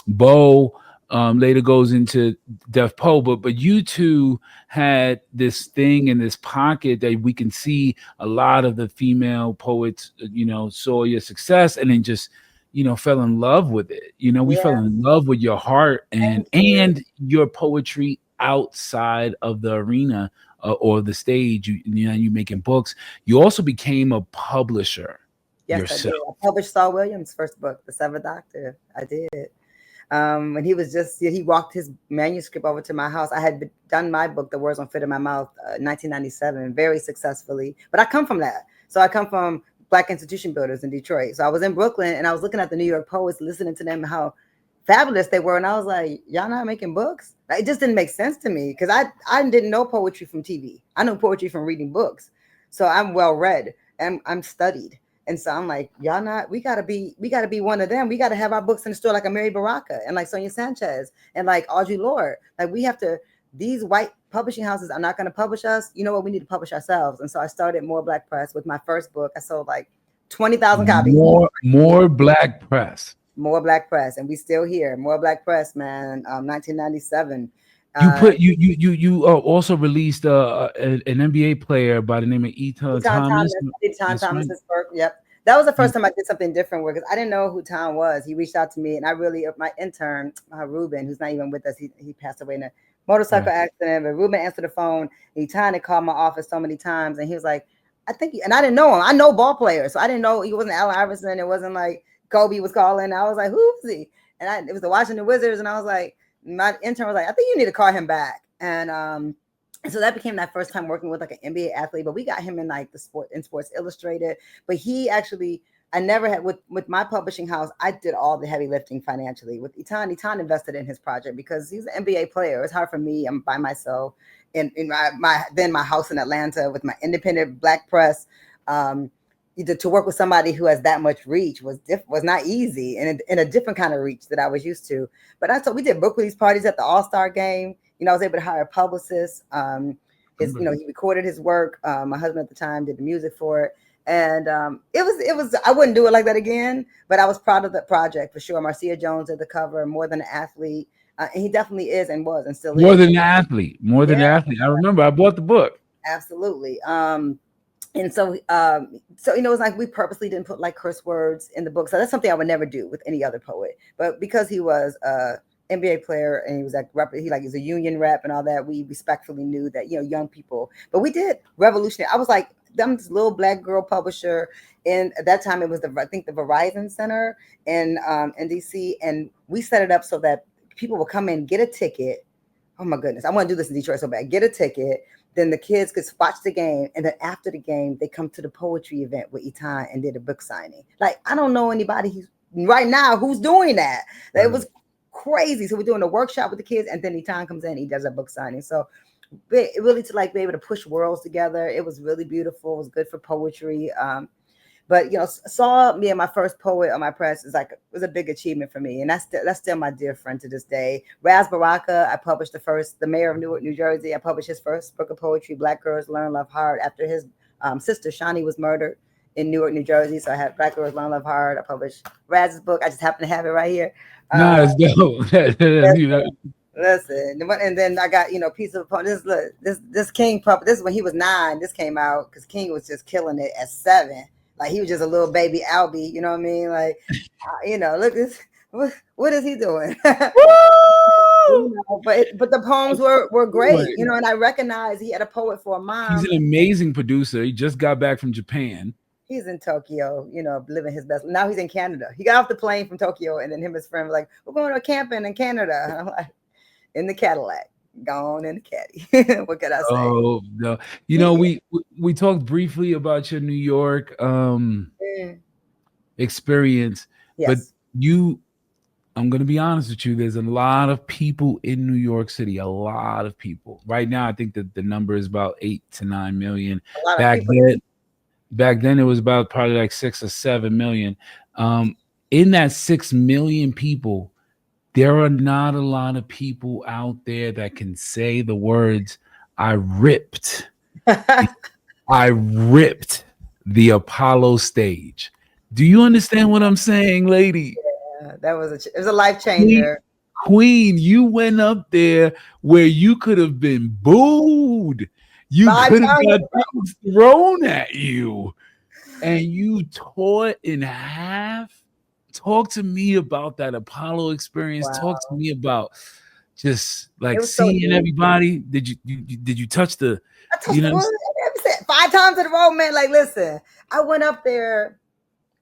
Bo later goes into Def Poe, but you two had this thing in this pocket that we can see a lot of the female poets, saw your success and then just, fell in love with it. We yeah, fell in love with your heart and thank you. your poetry outside of the arena, or the stage. You making books. You also became a publisher Yes, I did. yourself. I published Saul Williams' first book, The Seventh Doctor. I did. When he was just, he walked his manuscript over to my house. I had done my book, The Words Won't Fit in My Mouth, 1997, very successfully. But I come from that. So I come from Black institution builders in Detroit. So I was in Brooklyn and I was looking at the New York poets, listening to them, how fabulous they were. And I was like, y'all not making books? Like, it just didn't make sense to me because I didn't know poetry from TV. I know poetry from reading books. So I'm well read and I'm studied. And so I'm like, y'all not, we gotta be one of them. We gotta have our books in the store like a Mary Baraka and like Sonia Sanchez and like Audre Lorde. Like we have to, these white publishing houses are not gonna publish us. You know what? We need to publish ourselves. And so I started More Black Press with my first book. I sold like 20,000 copies. Yeah, More black press. More Black Press. And we still here. More Black Press, man. 1997. You Uh, put you also released an NBA player by the name of Eton Tom Thomas. Thomas, I did Tom That's right. Thomas's work. Yep. That was the You, first time I did something different with because I didn't know who Tom was. He reached out to me and I really, my intern, Ruben, who's not even with us, he passed away in a motorcycle right. accident. But Ruben answered the phone. He tried to call my office so many times and he was like, I think, and I didn't know him. I know ball players. So I didn't know he wasn't Allen Iverson. It wasn't like Kobe was calling. I was like, who is he? And it was the Washington Wizards. And I was like, my intern was like, I think you need to call him back. And so that became that first time working with like an NBA athlete, but we got him in like the sport in Sports Illustrated. But he actually, I never had with my publishing house, I did all the heavy lifting financially. With Etan invested in his project because he's an NBA player. It's hard for me. I'm by myself in my house in Atlanta with my independent black press. Either to work with somebody who has that much reach was not easy and in a different kind of reach that I was used to. But we did book release parties at the All-Star game. I was able to hire a publicist. He recorded his work. My husband at the time did the music for it. And it was, I wouldn't do it like that again, but I was proud of the project for sure. Marcia Jones did the cover, More Than an Athlete. And he definitely is and was and still More is. than an athlete. More than Yeah, an athlete. I remember I bought the book. absolutely. And so it's like we purposely didn't put like curse words in the book. So that's something I would never do with any other poet. But because he was NBA player and he was like he's a union rep and all that, we respectfully knew that young people. But we did revolutionary. I was like this little black girl publisher, and at that time it was I think the Verizon Center in DC, and we set it up so that people would come in, get a ticket. Oh my goodness, I want to do this in Detroit so bad. Get a ticket. Then the kids could watch the game, and then after the game, they come to the poetry event with Etan and did a book signing. Like I don't know anybody who's right now who's doing that. It was crazy. So we're doing a workshop with the kids, and then Etan comes in, he does a book signing. So really to like be able to push worlds together. It was really beautiful. It was good for poetry. But saw me and my first poet on my press was a big achievement for me, and that's still my dear friend to this day. Raz Baraka, I published the mayor of Newark, New Jersey. I published his first book of poetry, Black Girls Learn Love Hard, after his sister Shawnee was murdered in Newark, New Jersey. So I had Black Girls Learn Love Hard. I published Raz's book. I just happen to have it right here. Nah, it's dope. Listen, and then I got piece of this King puppet. This is when he was 9. This came out because King was just killing it at 7. Like he was just a little baby ALBe. You know what I mean? Like, look this. What is he doing? But the poems were great. And I recognized he had a poet for a He's mom. an amazing producer. He just got back from Japan. He's in Tokyo, living his best. Now he's in Canada. He got off the plane from Tokyo, and then him and his friend were like, "We're going to camping in Canada." And I'm like, in the Cadillac, gone in the caddy. What could I say? Oh no. We talked briefly about your New York experience, but Yes, I'm gonna be honest with you, there's a lot of people in New York City, a lot of people. Right now, I think that the number is about 8 to 9 million. a lot of Back people. then, back then it was about probably like 6 or 7 million. In that 6 million people, there are not a lot of people out there that can say the words, I ripped I ripped the Apollo stage. Do you understand what I'm saying, lady? That was it was a life Queen, changer. Queen, you went up there where you could have been booed. You 5 could have times. got things thrown at you, and you tore it in half. Talk to me about that Apollo experience. Talk to Wow. me about just It like was so seeing deep. everybody. Did you touch the, I you touched know? the wood. 5 times in a row, man. Like, listen, I went up there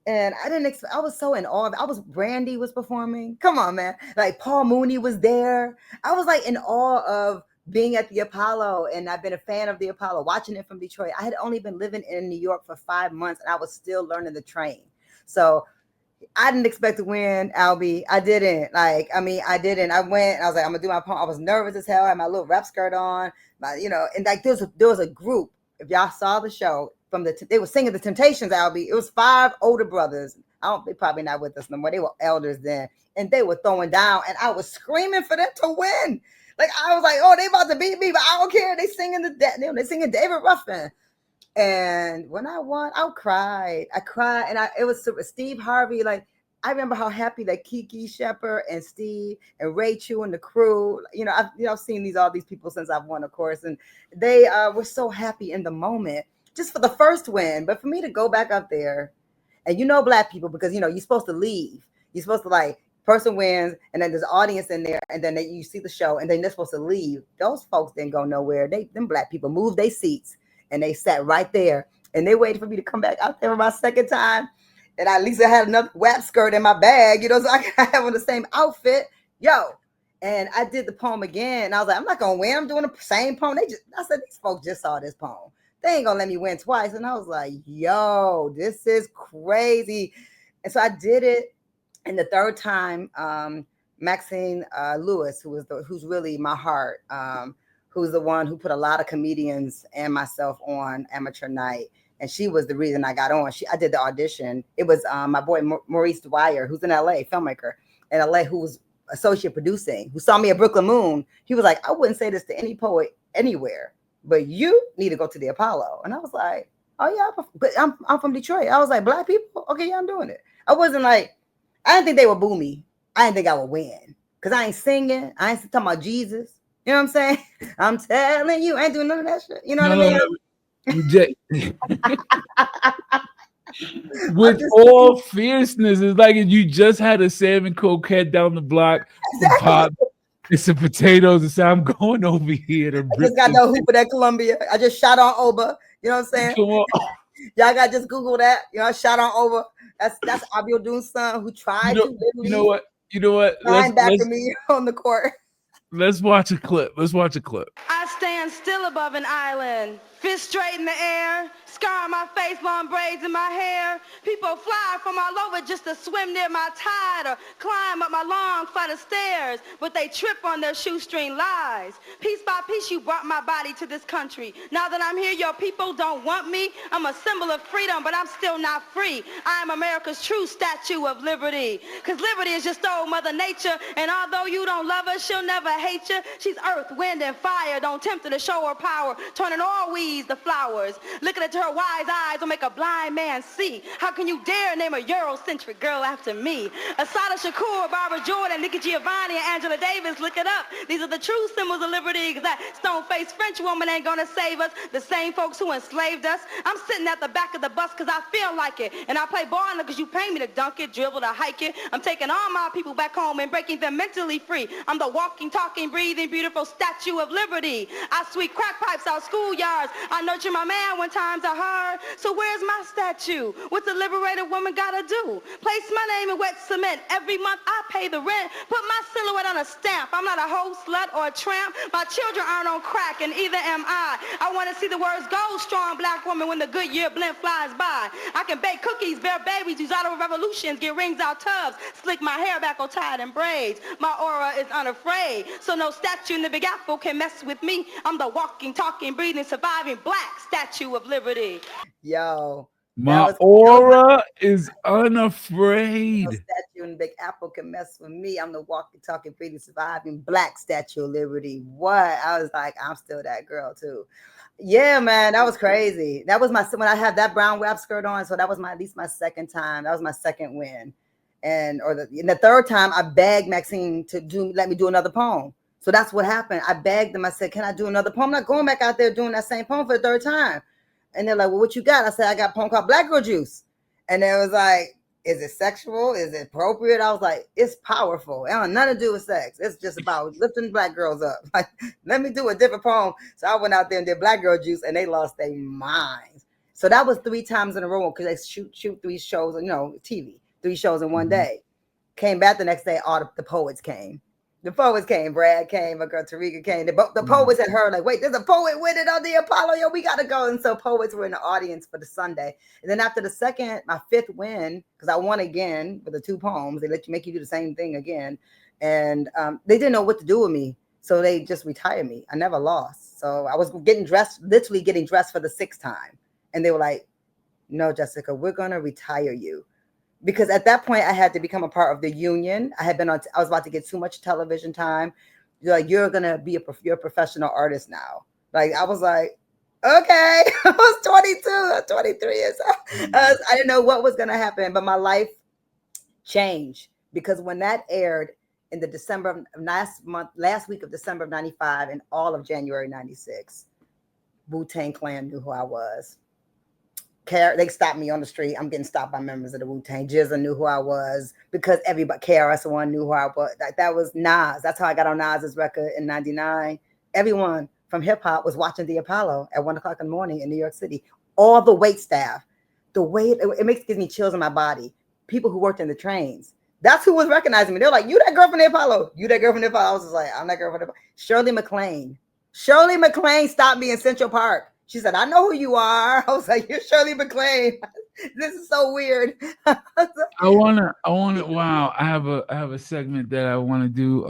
and I didn't expect. I was so in awe. I was Brandy was performing. Come on, man. Like Paul Mooney was there. I was like in awe of being at the Apollo, and I've been a fan of the Apollo, watching it from Detroit. I had only been living in New York for 5 months, and I was still learning the train. So I didn't expect to win, ALBe. I didn't. Like, I mean, I didn't. I went. I was like, I'm gonna do my poem. I was nervous as hell. I had my little rep skirt on. And like there was a group. If y'all saw the show from they were singing the Temptations, ALBe. It was 5 older brothers. I don't. They probably not with us no more. They were elders then, and they were throwing down, and I was screaming for them to win. Like I was like, oh, they about to beat me, but I don't care. They singing they singing David Ruffin. And when I won, I cried. I cried, and it was Steve Harvey. Like I remember how happy that Kiki Shepard and Steve and Ray Chu and the crew. I've seen all these people since I've won, of course, and they were so happy in the moment just for the first win. But for me to go back up there, and Black people, because you're supposed to leave. You're supposed to like person wins, and then there's an audience in there, and then you see the show, and then they're supposed to leave. Those folks didn't go nowhere. Them Black people moved their seats and they sat right there and they waited for me to come back out there for my second time. And I at least I had another WAP skirt in my bag, so I could have on the same outfit. Yo. And I did the poem again. And I was like, I'm not gonna win. I'm doing the same poem. I said, these folks just saw this poem. They ain't gonna let me win twice. And I was like, yo, this is crazy. And so I did it. And the third time, Maxine Lewis, who's really my heart, who's the one who put a lot of comedians and myself on Amateur Night. And she was the reason I got on. I did the audition. It was my boy Maurice Dwyer, who's in LA, filmmaker in LA, who was associate producing, who saw me at Brooklyn Moon. He was like, I wouldn't say this to any poet anywhere, but you need to go to the Apollo. And I was like, oh yeah, but I'm from Detroit. I was like, Black people? Okay, yeah, I'm doing it. I wasn't like, I didn't think they would boo me. I didn't think I would win. Because I ain't singing. I ain't talking about Jesus. You know what I'm saying? I'm telling you, I ain't doing none of that shit. You know what I mean? With all fierceness, it's like you just had a salmon croquette down the block, some pop, and some potatoes, and say, I'm going over here to I just got no hoop at Columbia. I just shot on Oba. You know what I'm saying? Y'all got to just Google that. I shot on Oba. That's Abiodun's son who tried to literally linebacker me on the court. Let's watch a clip. I stand still above an island, fist straight in the air, scar on my face, long braids in my hair. People fly from all over just to swim near my tide or climb up my long flight of stairs, but they trip on their shoestring lies. Piece by piece, you brought my body to this country. Now that I'm here, your people don't want me. I'm a symbol of freedom, but I'm still not free. I am America's true statue of liberty, because liberty is just old Mother Nature, and although you don't love her, she'll never hate you. She's earth, wind, and fire. Don't tempt her to show her power, turning all weeds to flowers. Looking into her wise eyes will make a blind man see. How can you dare name a Eurocentric girl after me? Asada Shakur, Barbara Jordan, Nikki Giovanni, and Angela Davis, look it up. These are the true symbols of liberty, because that stone-faced French woman ain't gonna save us. The same folks who enslaved us. I'm sitting at the back of the bus because I feel like it, and I play ball because you pay me to dunk it, dribble, to hike it. I'm taking all my people back home and breaking them mentally free. I'm the walking, talking, breathing, beautiful statue of liberty. I sweep crack pipes out schoolyards. I nurture my man when times are hard. So where's my statue? What's a liberated woman gotta do? Place my name in wet cement. Every month I pay the rent. Put my silhouette on a stamp. I'm not a hoe, slut, or a tramp. My children aren't on crack, and either am I. I want to see the words go, strong Black woman, when the good year blimp flies by. I can bake cookies, bear babies, use auto revolutions, get rings out tubs, slick my hair back all tied in braids. My aura is unafraid, so no statue in the Big Apple can mess with me. I'm the walking, talking, breathing, surviving Black statue of liberty. Yo, That My was aura is no unafraid. statue in Big Apple can mess with me. I'm the walking, talking, pretty, surviving black Statue of Liberty. What? I was like, I'm still that girl too. Yeah, man, that was crazy. That was my when I had that brown wrap skirt on. So that was my at least my second time. That was my second win, and the third time I begged Maxine to let me do another poem. So that's what happened. I begged them. I said, "Can I do another poem?" I'm not going back out there doing that same poem for the third time. And they're like, "Well, what you got?" I said, "I got a poem called Black Girl Juice," and it was like, is it sexual? Is it appropriate? I was like, it's powerful. It has nothing to do with sex. It's just about lifting black girls up. Like, let me do a different poem. So I went out there and did Black Girl Juice, and they lost their minds. So that was 3 times in a row because they shoot 3 shows, TV, 3 shows in one Mhm. day. Came back the next day, all the poets came. The poets came. Brad came. My girl Tarika came. The Mhm. poets had heard, like, wait, there's a poet winning on the Apollo. Yo, we got to go. And so poets were in the audience for the Sunday. And then after my fifth win, because I won again with the 2 poems, they make you do the same thing again. And they didn't know what to do with me. So they just retired me. I never lost. So I was literally getting dressed for the 6th time. And they were like, no, Jessica, we're going to retire you. Because at that point I had to become a part of the union. I was about to get too much television time. Like, you're gonna be you're a professional artist now. Like, I was like, okay. I was 22, I was 23 years old. I didn't know what was gonna happen, but my life changed because when that aired in the December of last week of December of 95 and all of January 96, Wu-Tang Clan knew who I was. They stopped me on the street. I'm getting stopped by members of the Wu-Tang. Jizza knew who I was because everybody, KRS-One knew who I was. That was Nas. That's how I got on Nas's record in 99. Everyone from hip hop was watching the Apollo at 1 o'clock in the morning in New York City. All the wait staff, the way gives me chills in my body. People who worked in the trains. That's who was recognizing me. They're like, "You that girl from the Apollo? You that girl from the Apollo?" I was just like, "I'm that girl from the Apollo." Shirley MacLaine. Shirley MacLaine stopped me in Central Park. She said, "I know who you are." I was like, "You're Shirley MacLaine." This is so weird. Wow, I have a segment that I want to do.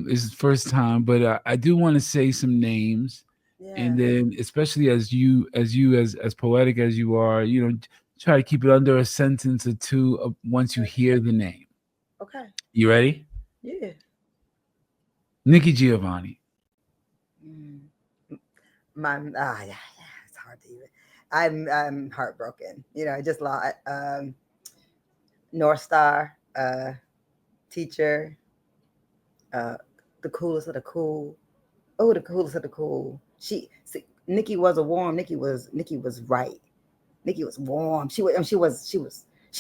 This is the first time, but I do want to say some names, and Yeah. then especially as poetic as you are, try to keep it under a sentence or two once you hear the name. Okay. You ready? Yeah. Nikki Giovanni. Mm. Yeah, it's hard to even. I'm heartbroken. I just lost North Star teacher, uh, the coolest of the cool. Oh, the coolest of the cool. Nikki was a warm. Nikki was right. Nikki was warm. She was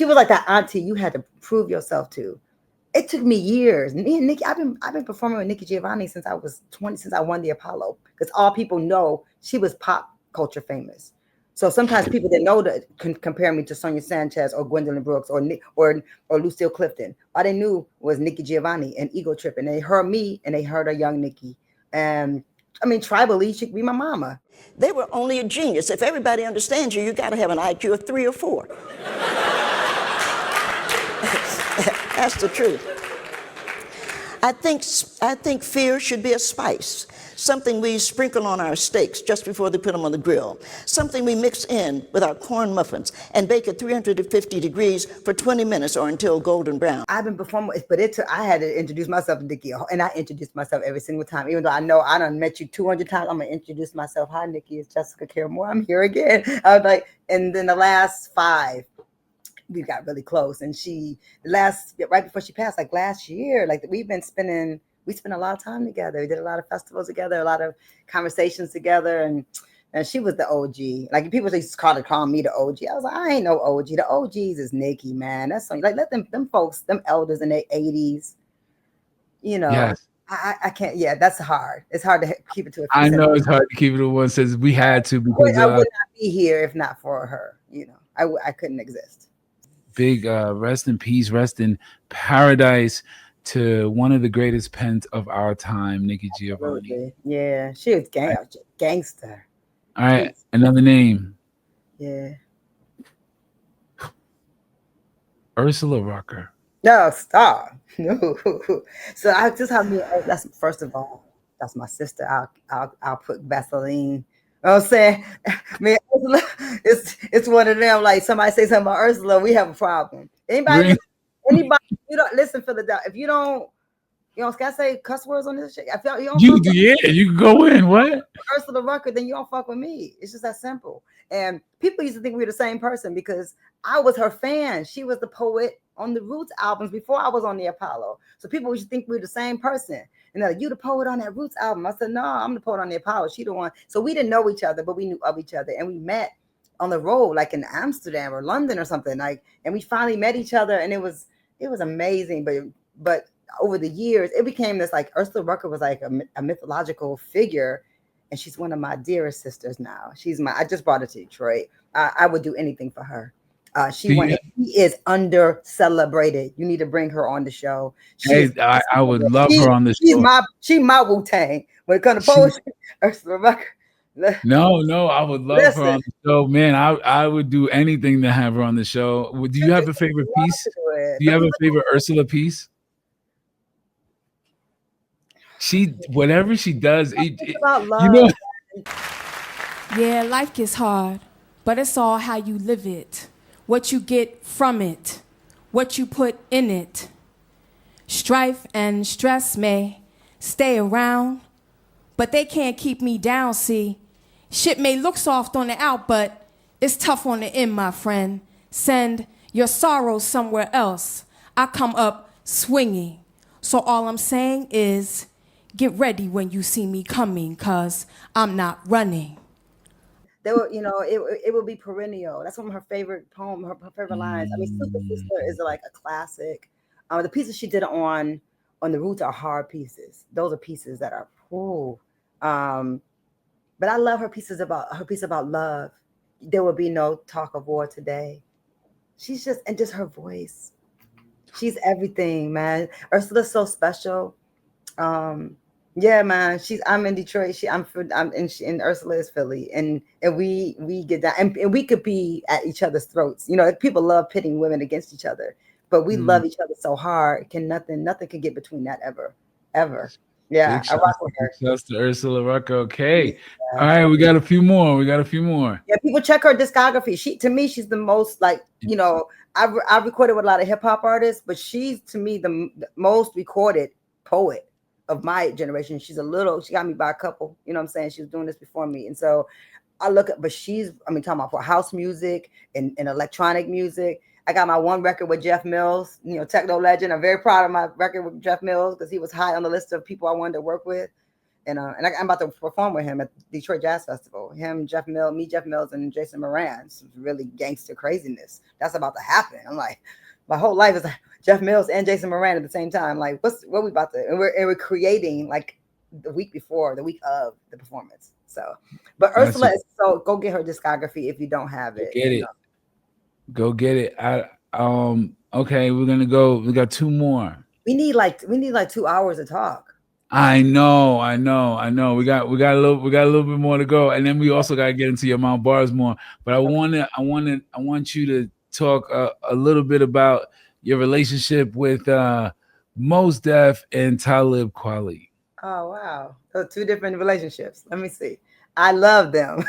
like that auntie you had to prove yourself to. It took me years. Me and Nikki, I've been performing with Nikki Giovanni since I was 20, since I won the Apollo. Because all people know she was pop culture famous. So sometimes people that know that can compare me to Sonia Sanchez or Gwendolyn Brooks or Lucille Clifton. All they knew was Nikki Giovanni and Ego Trip, and they heard me and they heard a young Nikki. And I mean, tribally, she could be my mama. They were only a genius. If everybody understands you, you got to have an IQ of 3 or 4. That's the truth. I think fear should be a spice, something we sprinkle on our steaks just before they put them on the grill, something we mix in with our corn muffins and bake at 350 degrees for 20 minutes or until golden brown. I've been performing, but I had to introduce myself to Nikki, and I introduced myself every single time. Even though I know I done met you 200 times, I'm gonna introduce myself. Hi, Nikki, it's Jessica Caremore. I'm here again. I was like, and then the last 5, we got really close. And right before she passed, like last year, like we spent a lot of time together. We did a lot of festivals together, a lot of conversations together, and she was the OG. Like people used to call me the OG. I was like, I ain't no OG. The OGs is Nikki, man. That's something. Like let them folks, them elders in their 80s, you know. Yes, I can't. Yeah, that's hard. It's hard to keep it to a few I know sentences. it's hard to keep it to one says we had to because I would not be here if not for her. I couldn't exist. big rest in peace, rest in paradise to one of the greatest pens of our time, Nikki Giovanni. Absolutely. Yeah, she was Right. gangster. All right, another name, Yeah. Ursula Rucker. No, stop. No. So that's first of all, that's my sister. I'll put Vaseline. I'm saying, man, Ursula, it's one of them. Like somebody say something about Ursula, we have a problem. Really? Anybody, you don't listen, Philadelphia. If you don't, can I say cuss words on this shit? If you don't You fuck do, with yeah. You can go in. What? Ursula Rucker, then you don't fuck with me. It's just that simple. And people used to think we were the same person because I was her fan. She was the poet on the Roots albums before I was on the Apollo. So people used to think we were the same person. And they're like, you the poet on that Roots album. I said, no, I'm the poet on the Apollo. She the one. So we didn't know each other, but we knew of each other. And we met on the road, like in Amsterdam or London or something. Like, and we finally met each other, and it was amazing. But over the years, it became this like Ursula Rucker was like a mythological figure, and she's one of my dearest sisters now. I just brought her to Detroit. I would do anything for her. She is under celebrated. You need to bring her on the show. Hey, I would love her on the show. She's my Wu-Tang when it comes to poetry. Ursula Rucker. No, I would love her Listen. on the show, man. I would do anything to have her on the show. Do you have a favorite piece? Do you have a favorite Ursula piece? Whatever she does, about love. you know. Yeah, life gets hard, but it's all how you live it, what you get from it, what you put in it. Strife and stress may stay around, but they can't keep me down, see. Shit may look soft on the out, but it's tough on the in, my friend. Send your sorrows somewhere else. I come up swinging. So all I'm saying is, get ready when you see me coming, 'cause I'm not running. They were, it will be perennial. That's one of her favorite her favorite lines. I mean, Super Sister is like a classic. The pieces she did on the Roots are hard pieces. Those are pieces that are cool. But I love her piece about love. There will be no talk of war today. She's just her voice. She's everything, man. Ursula's so special. Yeah, man. I'm in Detroit. And Ursula is Philly, and we get down, and we could be at each other's throats. People love pitting women against each other, but we love each other so hard. Nothing can get between that ever. Yeah, I rock with her. Big shouts to Ursula Rucker. Okay, yeah. All right, we got a few more. Yeah, people check her discography. To me, she's the most like I recorded with a lot of hip hop artists, but she's to me the most recorded poet of my generation. She got me by a couple, you know what I'm saying? She was doing this before me. And so I look at, but talking about for house music and electronic music. I got my one record with Jeff Mills, techno legend. I'm very proud of my record with Jeff Mills because he was high on the list of people I wanted to work with. And I'm about to perform with him at Detroit Jazz Festival. Jeff Mills, and Jason Moran. Some really gangster craziness. That's about to happen. I'm like, my whole life is like Jeff Mills and Jason Moran at the same time. Like, what we about to? And we're creating like the week of the performance. So, but Ursula is go get her discography if you don't have it. Go get it. Okay, we're gonna go. We got two more. We need like 2 hours to talk. I know. We got a little bit more to go, and then we also got to get into your Mount Bars more. But I want you to talk a little bit about your relationship with Mos Def and Talib Kweli. Oh wow, so two different relationships. Let me see. I love them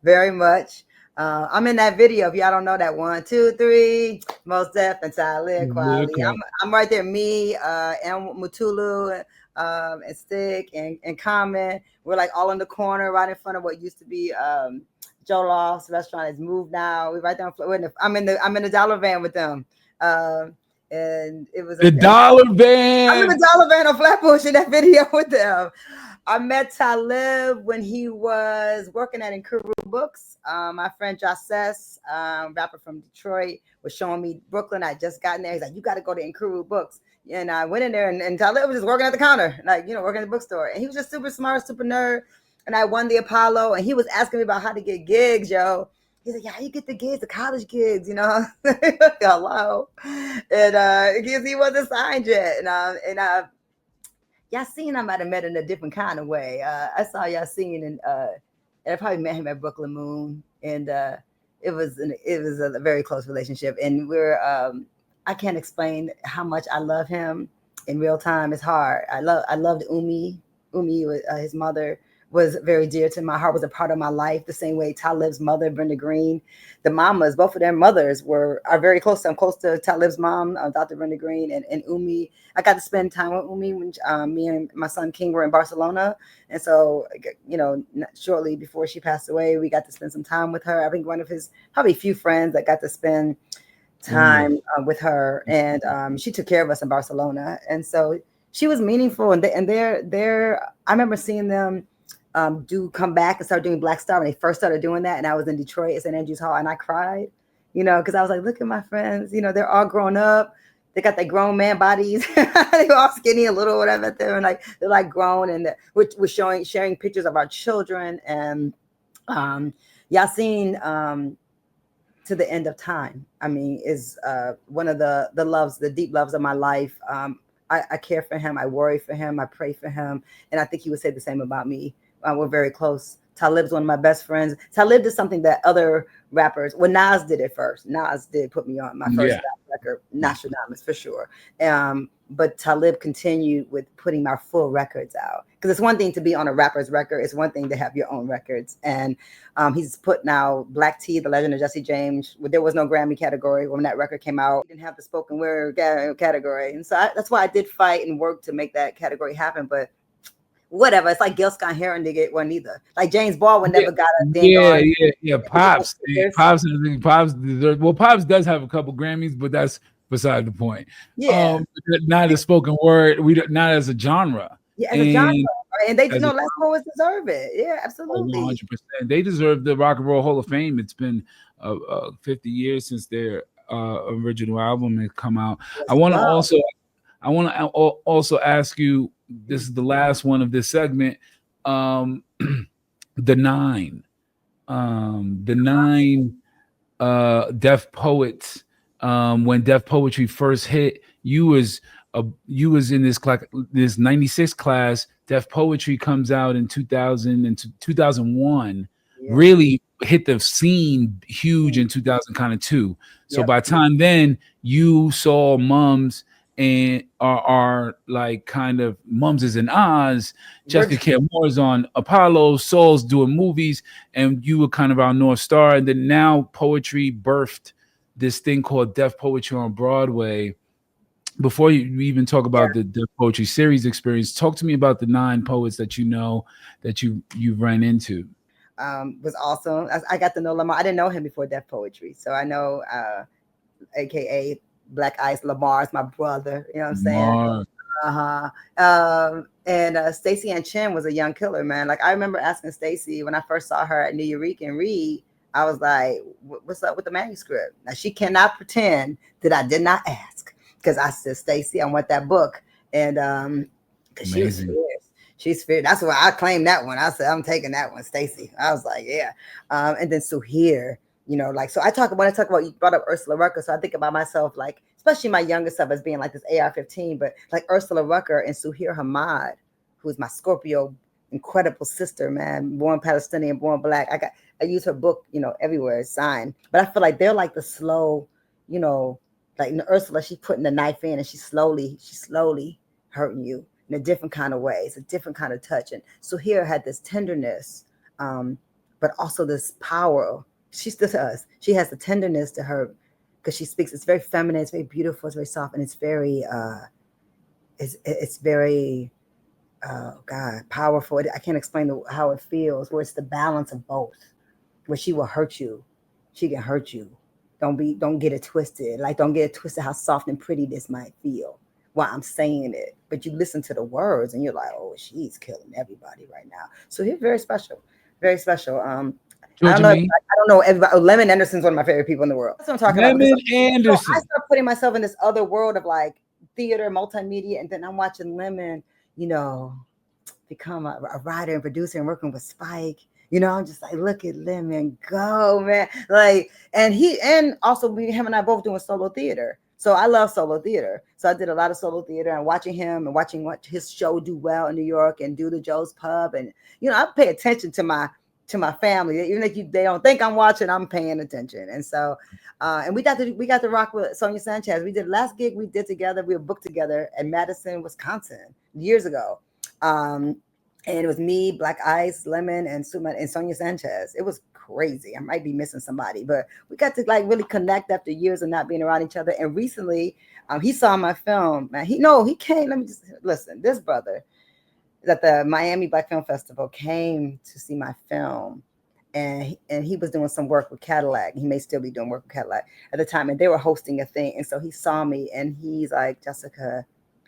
very much. I'm in that video. If y'all don't know that 1, 2, 3, Mos Def and Talib Kweli. I'm right there. Me, and Mutulu, and Stick and Common. We're like all in the corner, right in front of what used to be Joe Loft's restaurant. It's moved now. We're right there. I'm in the dollar van with them. And it was the dollar van. I'm in the dollar van on Flatbush in that video with them. I met Talib when he was working at Nkuru Books. My friend Jacess, rapper from Detroit, was showing me Brooklyn. I just gotten there. He's like, you got to go to Nkuru Books. And I went in there, and Talib was just working at the counter, like, working at the bookstore. And he was just super smart, super nerd. And I won the Apollo, and he was asking me about how to get gigs, yo. He's like, yeah, how you get the gigs, the college gigs, Hello. And because he wasn't signed yet. And Yassine, I might have met in a different kind of way. I saw Yassine, and I probably met him at Brooklyn Moon. And it was a very close relationship. And I can't explain how much I love him in real time. It's hard. I loved Umi, his mother, was very dear to my heart, was a part of my life, the same way Talib's mother, Brenda Green, the mamas, both of their mothers are very close. I'm close to Talib's mom, Dr. Brenda Green, and Umi. I got to spend time with Umi when me and my son King were in Barcelona. And so, shortly before she passed away, we got to spend some time with her. I think one of his probably few friends that got to spend time with her, and she took care of us in Barcelona. And so she was meaningful. And they're I remember seeing them do come back and start doing Black Star when they first started doing that. And I was in Detroit at St. Andrews Hall, and I cried, because I was like, look at my friends, they're all grown up. They got their grown man bodies. They're all skinny, a little, whatever. They're like grown, and we're sharing pictures of our children. And Yasin, to the end of time, I mean, is one of the deep loves of my life. I care for him. I worry for him. I pray for him. And I think he would say the same about me. We're very close. Talib's one of my best friends. Talib did something that other rappers, Nas did it first. Nas did put me on my first rap record, Nostradamus for sure. But Talib continued with putting my full records out. Because it's one thing to be on a rapper's record. It's one thing to have your own records. And he's put now Black T, The Legend of Jesse James. There was no Grammy category when that record came out. He didn't have the spoken word category. And so that's why I did fight and work to make that category happen. But whatever. It's like Gil Scott Heron didn't get one either. Like James Baldwin never got a ding on. Pops, Pops deserves. Well, Pops does have a couple Grammys, but that's beside the point. Yeah, not as spoken word. Not as a genre. Yeah, as a genre, and they Last Poets deserve it. Yeah, absolutely. 100%. They deserve the Rock and Roll Hall of Fame. It's been 50 years since their original album had come out. I want to also ask you. This is the last one of this segment. The nine Deaf Poets. When Deaf Poetry first hit, you was in this 96 class. Deaf Poetry comes out in 2000 and 2001. Yeah. Really hit the scene huge in 2002. So by the time then, you saw Mums and are like kind of Mums is in Oz, Jessica Care Moore's on Apollo, Soul's doing movies, and you were kind of our North Star. And then now poetry birthed this thing called Deaf Poetry on Broadway. Before you even talk about the Deaf Poetry series experience, talk to me about the 9 poets that you know that you ran into. Was awesome. I got to know Lamar. I didn't know him before Deaf Poetry, so I know AKA Black Ice Lamar's my brother. You know what I'm saying? And Stacey Ann Chen was a young killer, man. Like I remember asking Stacey when I first saw her at New Eureka and Read. I was like, "What's up with the manuscript?" Now she cannot pretend that I did not ask, because I said, "Stacey, I want that book," and because she's fierce. That's why I claimed that one. I said, "I'm taking that one, Stacey." I was like, "Yeah," and then Suhair. So when I talk about, you brought up Ursula Rucker, so I think about myself, like, especially my younger self, as being like this AR-15, but like Ursula Rucker and Suhair Hamad, who is my Scorpio, incredible sister, man, born Palestinian, born Black. I use her book, everywhere, it's signed, but I feel like they're like the slow, like Ursula, she's putting the knife in and she's slowly hurting you in a different kind of way. It's a different kind of touch. And Suhair had this tenderness, but also this power. She's to us. She has the tenderness to her because she speaks. It's very feminine. It's very beautiful. It's very soft, and it's very, powerful. I can't explain how it feels. Where it's the balance of both. Where she will hurt you, she can hurt you. Don't get it twisted. Like don't get it twisted. How soft and pretty this might feel while I'm saying it, but you listen to the words and you're like, oh, she's killing everybody right now. So he's very special, very special. I don't know everybody. Lemon Anderson's one of my favorite people in the world. That's what I'm talking about. Lemon Anderson. So I start putting myself in this other world of like theater, multimedia, and then I'm watching Lemon, become a writer and producer and working with Spike. I'm just like, look at Lemon go, man. Like, and also him and I both doing solo theater. So I love solo theater. So I did a lot of solo theater and watching him and watching what his show do well in New York and do the Joe's Pub. And, I pay attention to my family. Even if they don't think I'm watching, I'm paying attention. And so, and we got to rock with Sonia Sanchez. We did last gig we did together. We were booked together in Madison, Wisconsin years ago. and it was me, Black Ice, Lemon, and Suma and Sonia Sanchez. It was crazy. I might be missing somebody, but we got to like really connect after years of not being around each other. And recently, he saw my film. Man, he came. Let me just listen. This brother is at the Miami Black Film Festival came to see my film. And he was doing some work with Cadillac. He may still be doing work with Cadillac at the time, and they were hosting a thing. And so he saw me, and he's like, Jessica,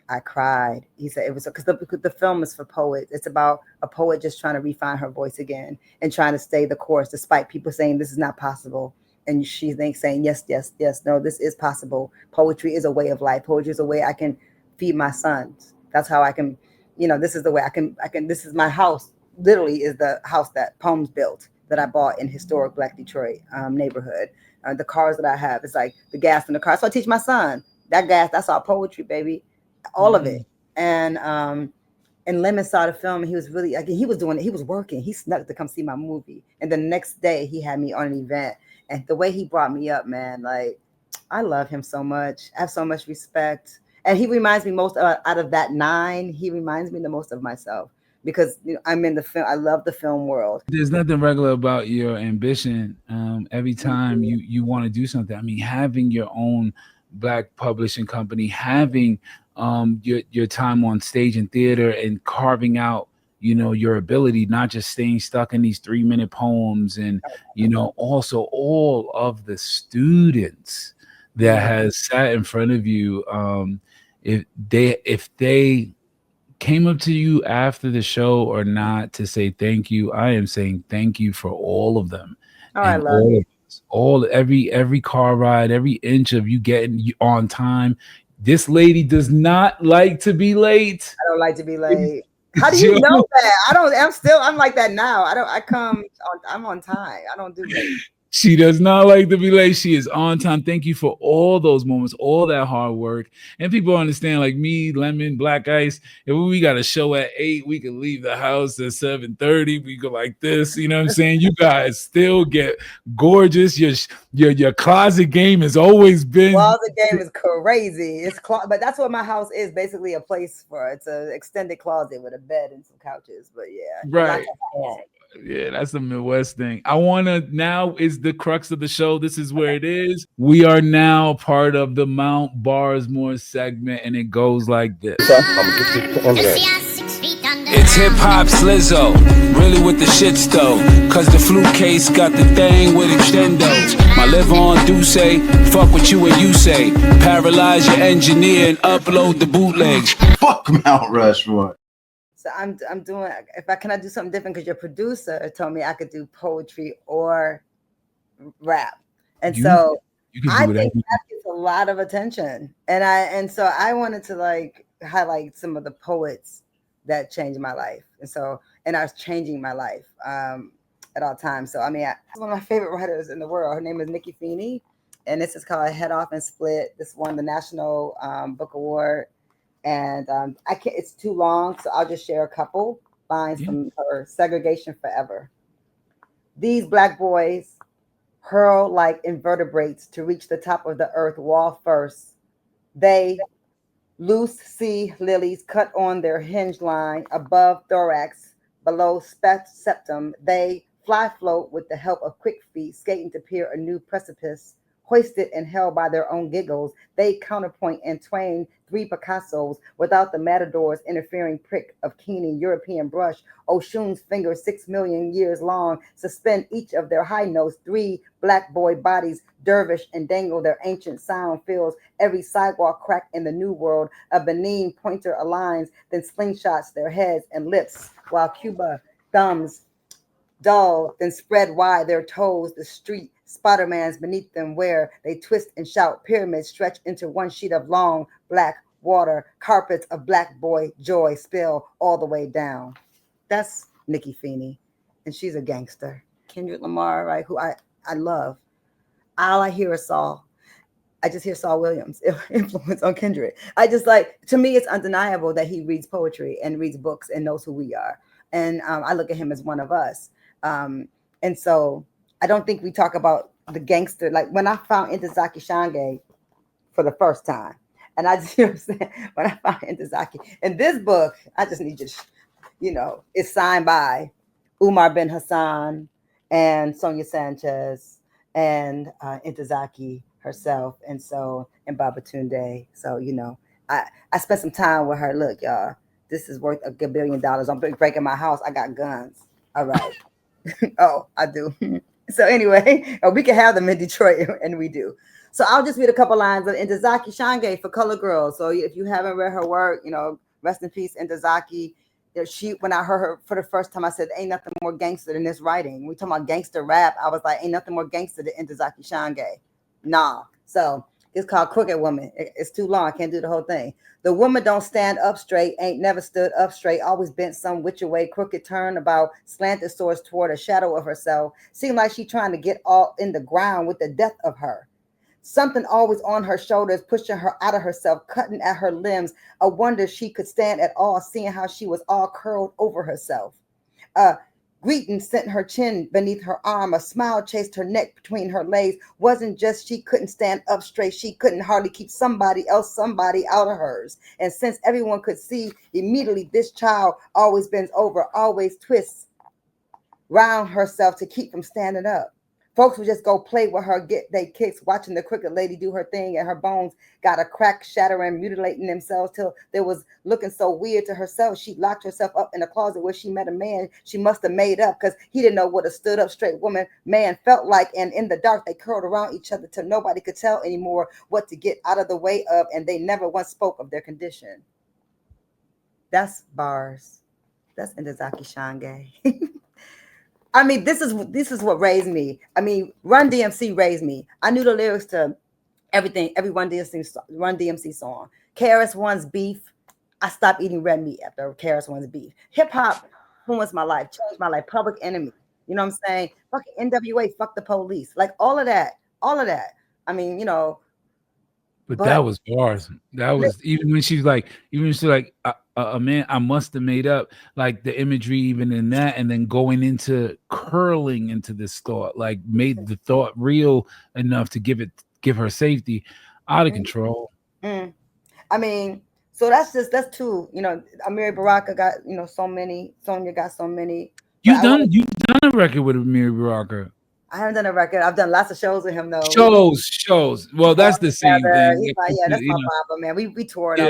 I cried. He said it was because the film is for poets. It's about a poet just trying to refine her voice again and trying to stay the course despite people saying this is not possible. And she thinks saying yes, yes, yes, no, this is possible. Poetry is a way of life. Poetry is a way I can feed my sons. That's how I can, this is the way I can. This is my house. Literally, is the house that Poems built that I bought in historic Black Detroit neighborhood. The cars that I have, it's like the gas in the car. So I teach my son that gas. That's all poetry, baby, all of it. And Lemon saw the film, and he was really like, he was doing it. He was working. He snuck to come see my movie, and the next day he had me on an event. And the way he brought me up, man, like I love him so much. I have so much respect, and he reminds me most out of that 9. He reminds me the most of myself because I'm in the film. I love the film world. There's nothing regular about your ambition. Every time you want to do something, I mean, having your own Black publishing company, having your time on stage and theater, and carving out your ability, not just staying stuck in these 3-minute poems, and also all of the students that has sat in front of you. If they came up to you after the show or not to say thank you, I am saying thank you for all of them. Oh, I And love all you. of us, every car ride, every inch of you getting on time. This lady does not like to be late. I don't like to be late. How do you know that? I don't. I'm like that now. I don't. I come on. I'm on time. I don't do late. She does not like to be late. She is on time. Thank you for all those moments, all that hard work. And people understand, like me, Lemon, Black Ice, if we got a show at 8, we can leave the house at 7:30. We go like this. You know what I'm saying? You guys still get gorgeous. Your closet game has always been. Closet game is crazy. But that's what my house is. Basically, a place for. It's an extended closet with a bed and some couches. But yeah, Right. Oh, yeah, that's the Midwest thing. I want to now is the crux of the show. This is where it is. We are now part of the Mount Barsmore segment, and it goes like this. It's hip hop Slizzo, really with the shits though. Cause the flute case got the thing with extendos. My live on do say, fuck what you and you say. Paralyze your engineer and upload the bootlegs. Fuck Mount Rushmore. So I'm doing. Can I do something different? Because your producer told me I could do poetry or rap, and You can I do think whatever. that gets a lot of attention. And so I wanted to like highlight some of the poets that changed my life, and I was changing my life at all times. So I mean, one of my favorite writers in the world. Her name is Nikki Feeney, and this is called Head Off and Split. This won the National Book Award. And I can't. It's too long, so I'll just share a couple lines from her. Segregation Forever. These Black boys hurl like invertebrates to reach the top of the earth wall first. They loose sea lilies cut on their hinge line above thorax, below septum. They fly float with the help of quick feet, skating to peer a new precipice. Hoisted and held by their own giggles, they counterpoint and twain 3 Picassos without the matador's interfering prick of keening European brush. Oshun's fingers 6 million years long suspend each of their high notes. 3 Black boy bodies dervish and dangle their ancient sound fills every sidewalk crack in the new world. A Benin pointer aligns, then slingshots their heads and lips, while Cuba thumbs dull, then spread wide their toes. The street Spider-Mans beneath them where they twist and shout. Pyramids stretch into one sheet of long black water. Carpets of black boy joy spill all the way down. That's Nikki Feeney, and she's a gangster. Kendrick Lamar, right, who I love. All I hear is Saul. I just hear Saul Williams' influence on Kendrick. To me, it's undeniable that he reads poetry and reads books and knows who we are. And I look at him as one of us. And so I don't think we talk about the gangster. Like when I found Ntozake Shange for the first time, and I just, you know what I'm saying? When I found Ntozake in this book, I just need you to, it's signed by Umar bin Hassan and Sonia Sanchez and Intezaki herself, and Babatunde. So I spent some time with her. Look, y'all, this is worth $1 billion. I'm breaking my house. I got guns. All right. Oh, I do. So anyway, we can have them in Detroit, and we do. So I'll just read a couple lines of Intezaki Shange for Color Girls. So if you haven't read her work, rest in peace, Intezaki. When I heard her for the first time, I said, "Ain't nothing more gangster than this writing." We talking about gangster rap. I was like, "Ain't nothing more gangster than Intezaki Shange." Nah. So it's called Crooked Woman. It's too long. I can't do the whole thing. The woman don't stand up straight, ain't never stood up straight, always bent some which way, crooked turn about, slanted swords toward a shadow of herself. Seemed like she trying to get all in the ground with the death of her. Something always on her shoulders, pushing her out of herself, cutting at her limbs. A wonder she could stand at all, seeing how she was all curled over herself. Greeting sent her chin beneath her arm. A smile chased her neck between her legs. Wasn't just she couldn't stand up straight. She couldn't hardly keep somebody out of hers. And since everyone could see immediately this child always bends over, always twists round herself to keep from standing up. Folks would just go play with her, get they kicks, watching the crooked lady do her thing, and her bones got a crack, shattering, mutilating themselves till there was looking so weird to herself. She locked herself up in a closet where she met a man she must have made up, because he didn't know what a stood up straight man felt like. And in the dark, they curled around each other till nobody could tell anymore what to get out of the way of, and they never once spoke of their condition. That's bars. That's Intezaki Shange. I mean, this is what raised me. I mean, Run DMC raised me. I knew the lyrics to everything, every Run DMC song. KRS-One's Beef. I stopped eating red meat after KRS-One's Beef. Hip hop influenced my life, changed my life. Public Enemy. You know what I'm saying? Fucking NWA, fuck the police. Like all of that. I mean, But that was bars. That was even when she's like, a man I must have made up, like the imagery even in that, and then going into curling into this thought, like made the thought real enough to give her safety. Out of control. I mean, so that's two. Amiri Baraka got so many. Sonya got so many. You've done a record with Amiri Baraka. I haven't done a record. I've done lots of shows with him though. Shows. Well, that's the same thing. He's like, yeah, that's my papa, man. We toured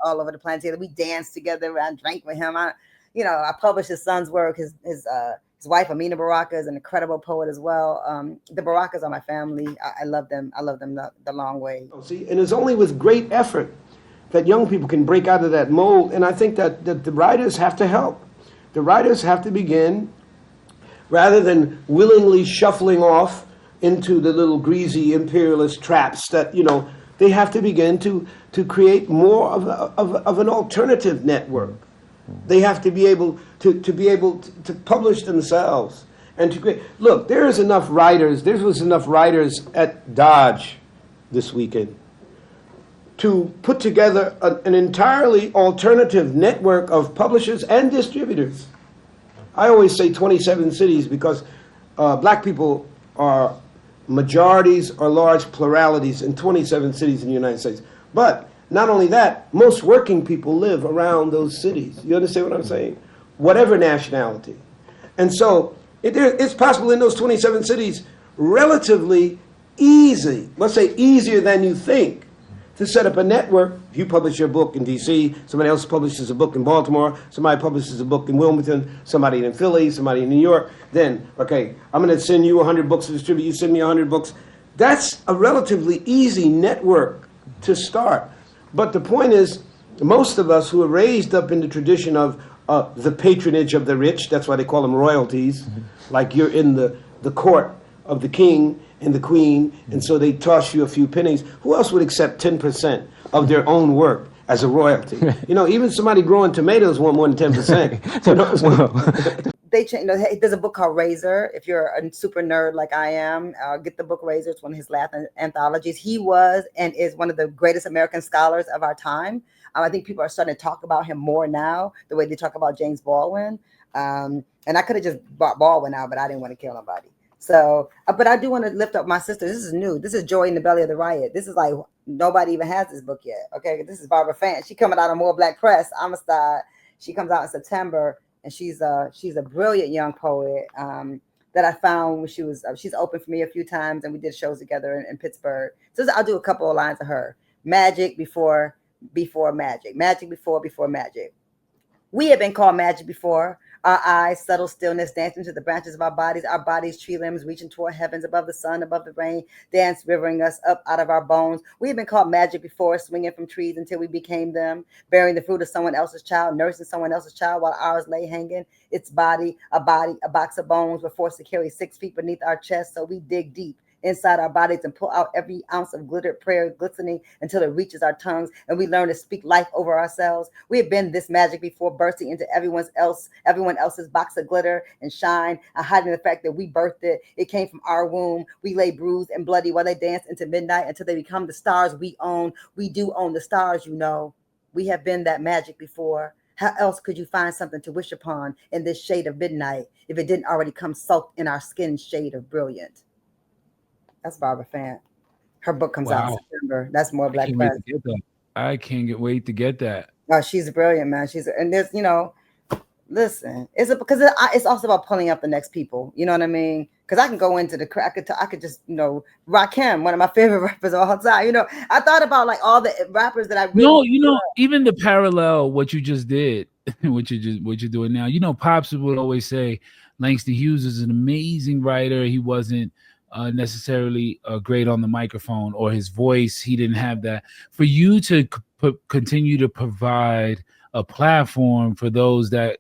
all over the planet together. We danced together. I drank with him. I published his son's work. His wife Amina Baraka is an incredible poet as well. The Barakas are my family. I love them. I love them the long way. See, and it's only with great effort that young people can break out of that mold. And I think that the writers have to help. The writers have to begin, rather than willingly shuffling off into the little greasy imperialist traps that, they have to begin to create more of an alternative network. They have to be able to publish themselves and to create. Look, there was enough writers at Dodge this weekend to put together an entirely alternative network of publishers and distributors. I always say 27 cities because black people are majorities or large pluralities in 27 cities in the United States. But not only that, most working people live around those cities. You understand what I'm saying? Whatever nationality. And so it's possible in those 27 cities, relatively easy, let's say easier than you think, to set up a network. If you publish your book in D.C., somebody else publishes a book in Baltimore, somebody publishes a book in Wilmington, somebody in Philly, somebody in New York, then, okay, I'm going to send you 100 books to distribute, you send me 100 books. That's a relatively easy network to start. But the point is, most of us who are raised up in the tradition of the patronage of the rich, that's why they call them royalties, like you're in the court of the king and the queen, and so they toss you a few pennies. Who else would accept 10% of their own work as a royalty? Even somebody growing tomatoes want more than 10%. They change. There's a book called Razor. If you're a super nerd like I am, get the book Razor. It's one of his last anthologies. He was and is one of the greatest American scholars of our time. I think people are starting to talk about him more now, the way they talk about James Baldwin. And I could have just bought Baldwin out, but I didn't want to kill nobody. So, but I do want to lift up my sister. This is new. This is Joy in the Belly of the Riot. This is like, nobody even has this book yet. Okay. This is Barbara Fant. She coming out on More Black Press. I'm a star. She comes out in September. and she's a brilliant young poet that I found when she's opened for me a few times, and we did shows together in Pittsburgh. So I'll do a couple of lines of her. Magic before magic, magic before magic. We have been called magic before. Our eyes, subtle stillness, dancing to the branches of our bodies, tree limbs reaching toward heavens, above the sun, above the rain, dance rivering us up out of our bones. We have been called magic before, swinging from trees until we became them, bearing the fruit of someone else's child, nursing someone else's child while ours lay hanging. Its body, a box of bones. We're forced to carry 6 feet beneath our chest, so we dig deep inside our bodies and pull out every ounce of glittered prayer glistening until it reaches our tongues, and we learn to speak life over ourselves. We have been this magic before, bursting into everyone else's box of glitter and shine, and hiding the fact that we birthed it. It came from our womb. We lay bruised and bloody while they dance into midnight until they become the stars we own. We do own the stars, you know. We have been that magic before. How else could you find something to wish upon in this shade of midnight if it didn't already come soaked in our skin shade of brilliant? That's Barbara Fant. Her book comes out in Wow. September. That's more I Black can't wait Press. to get that. I can't wait to get that. Oh, she's brilliant, man. And there's, listen, it's also about pulling up the next people. You know what I mean? Because I can go into I could just, Rakim, one of my favorite rappers of all time. I thought about like all the rappers that I really. No, even the parallel what you just did, what you're doing now. Pops would always say Langston Hughes is an amazing writer. He wasn't necessarily great on the microphone or his voice. He didn't have that. For you to continue to provide a platform for those that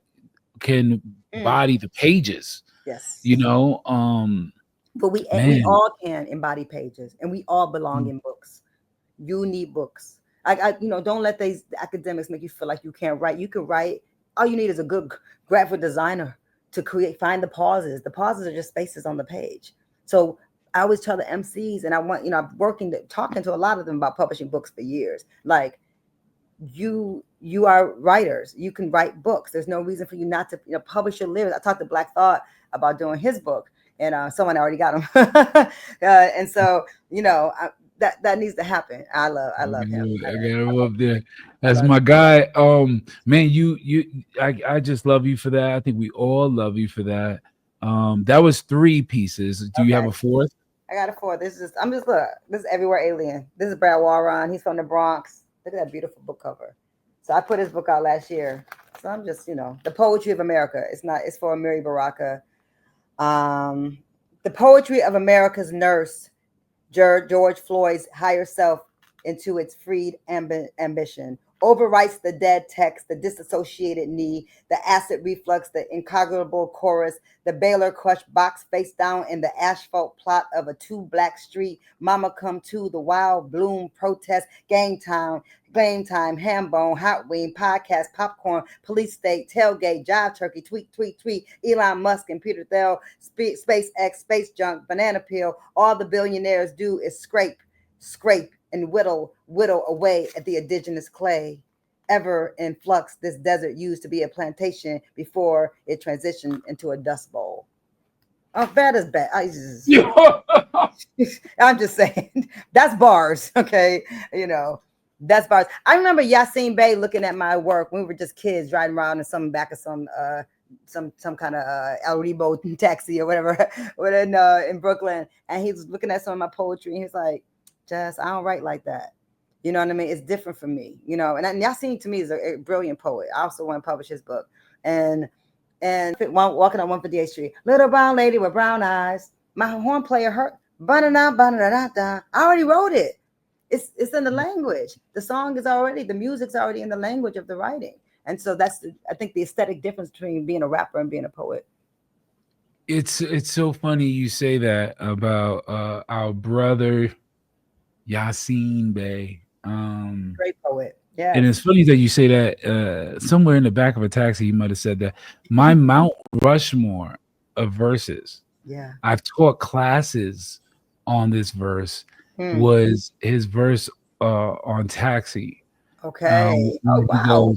can body the pages. Yes. But we all can embody pages, and we all belong in books. You need books. Don't let these academics make you feel like you can't write. You can write. All you need is a good graphic designer to find the pauses. The pauses are just spaces on the page. So I always tell the MCs, and I'm talking to a lot of them about publishing books for years. Like, you are writers. You can write books. There's no reason for you not to publish your lyrics. I talked to Black Thought about doing his book, and someone already got him. And so that needs to happen. I love him. I got him up there. That's my guy. Man, I just love you for that. I think we all love you for that. That was 3 pieces. Do you have a 4th? I got a 4th. This is Everywhere Alien. This is Brad Warren. He's from the Bronx. Look at that beautiful book cover. So I put his book out last year. So I'm just, the poetry of America. It's for Amiri Baraka. The poetry of America's nurse, George Floyd's higher self into its freed ambition, overwrites the dead text, the disassociated knee, the acid reflux, the incognitive chorus, the Baylor crushed box face down in the asphalt plot of a 2 black street. Mama come to the wild bloom protest, game time, ham bone, hot wing, podcast, popcorn, police state, tailgate, jive turkey, tweet, Elon Musk and Peter Thiel, SpaceX, space junk, banana peel. All the billionaires do is scrape and whittle away at the indigenous clay. Ever in flux, this desert used to be a plantation before it transitioned into a dust bowl. Oh, bad is bad. I'm just saying, that's bars, okay? That's bars. I remember Yassine Bey looking at my work when we were just kids riding around in some back of some kind of El Rebo taxi or whatever, in Brooklyn, and he was looking at some of my poetry, and he was like, Jess, I don't write like that. You know what I mean? It's different from me, and Yassine to me is a brilliant poet. I also want to publish his book. And walking on 158th Street, little brown lady with brown eyes, my horn player hurt, I already wrote it. It's in the language. The music's already in the language of the writing. And so that's I think the aesthetic difference between being a rapper and being a poet. It's so funny you say that about our brother Yassine Bey. Great poet. Yeah. And it's funny that you say that. Somewhere in the back of a taxi, you might have said that. My Mount Rushmore of verses. Yeah. I've taught classes on this verse. Was his verse on Taxi. Okay. Wow.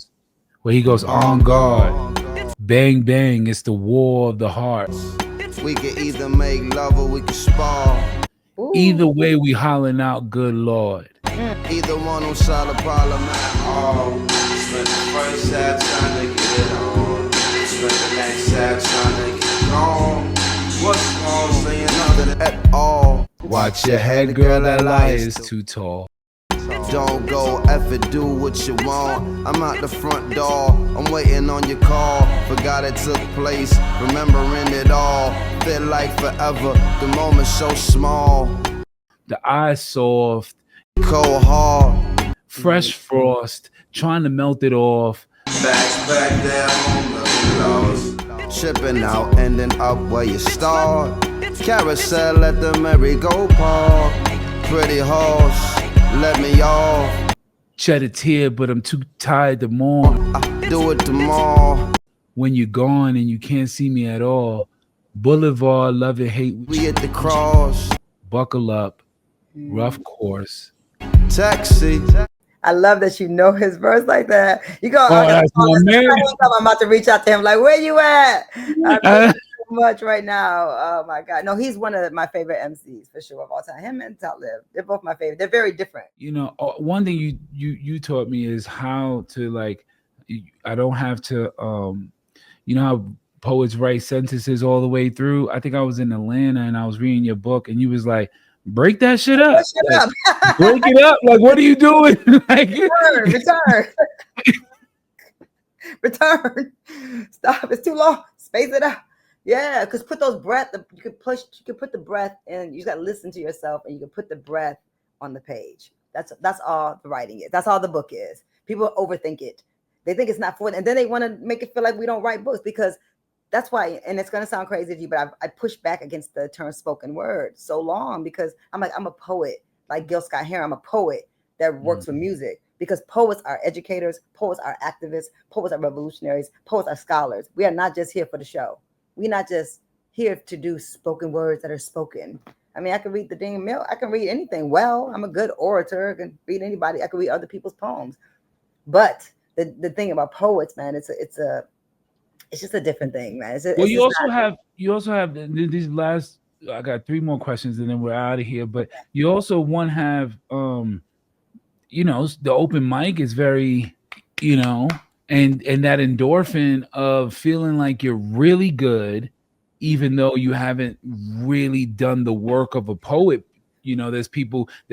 Where he goes, on guard. Bang, bang. It's the war of the heart. We can either make love or we can spar. Ooh. Either way, we hollering out, good Lord. Either one will solve the problem at all. Spent the first half trying to get it on. spent the next set trying to get gone. What's wrong saying nothing at all? Watch your head, girl, that lie is too tall. Don't go ever do what you want. I'm out the front door, I'm waiting on your call. Forgot it took place, remembering it all. Feel like forever, the moment so small. The eyes soft, cold hard, fresh frost, trying to melt it off. Back there on the lost. Chipping out, ending up where you start. Carousel at the merry-go-park. Pretty horse, let me off. Shed a tear, but I'm too tired to mourn. I'll do it tomorrow. When you're gone and you can't see me at all. Boulevard, love and hate. We at the cross. Buckle up, rough course. Taxi. I love that you know his verse like that. You go, that's my man. I'm about to reach out to him like, where you at? I love you so much right now. Oh my God. No, he's one of my favorite MCs for sure of all time. Him and Talib, they're both my favorite. They're very different. You know, one thing you taught me is how to like, I don't have to, you know how poets write sentences all the way through. I think I was in Atlanta and I was reading your book and you was like, break that shit up. Break it up. Like, what are you doing? Like, return. Stop. It's too long. Space it out. Yeah, because put those breath. You could put the breath in. You got to listen to yourself, and you can put the breath on the page. That's all the writing is. That's all the book is. People overthink it. They think it's not for it, and then they want to make it feel like we don't write books because. That's why, and it's gonna sound crazy to you, but I push back against the term spoken word so long because I'm a poet, like Gil Scott Heron. I'm a poet that works with music because poets are educators, poets are activists, poets are revolutionaries, poets are scholars. We are not just here for the show. We're not just here to do spoken words that are spoken. I mean, I can read the dang mill. I can read anything. Well, I'm a good orator. I can read anybody. I can read other people's poems. But the thing about poets, man, it's just a different thing, man. Well, you also have these last. I got 3 more questions, and then we're out of here. But you also have, you know, the open mic is very, you know, and that endorphin of feeling like you're really good, even though you haven't really done the work of a poet. You know,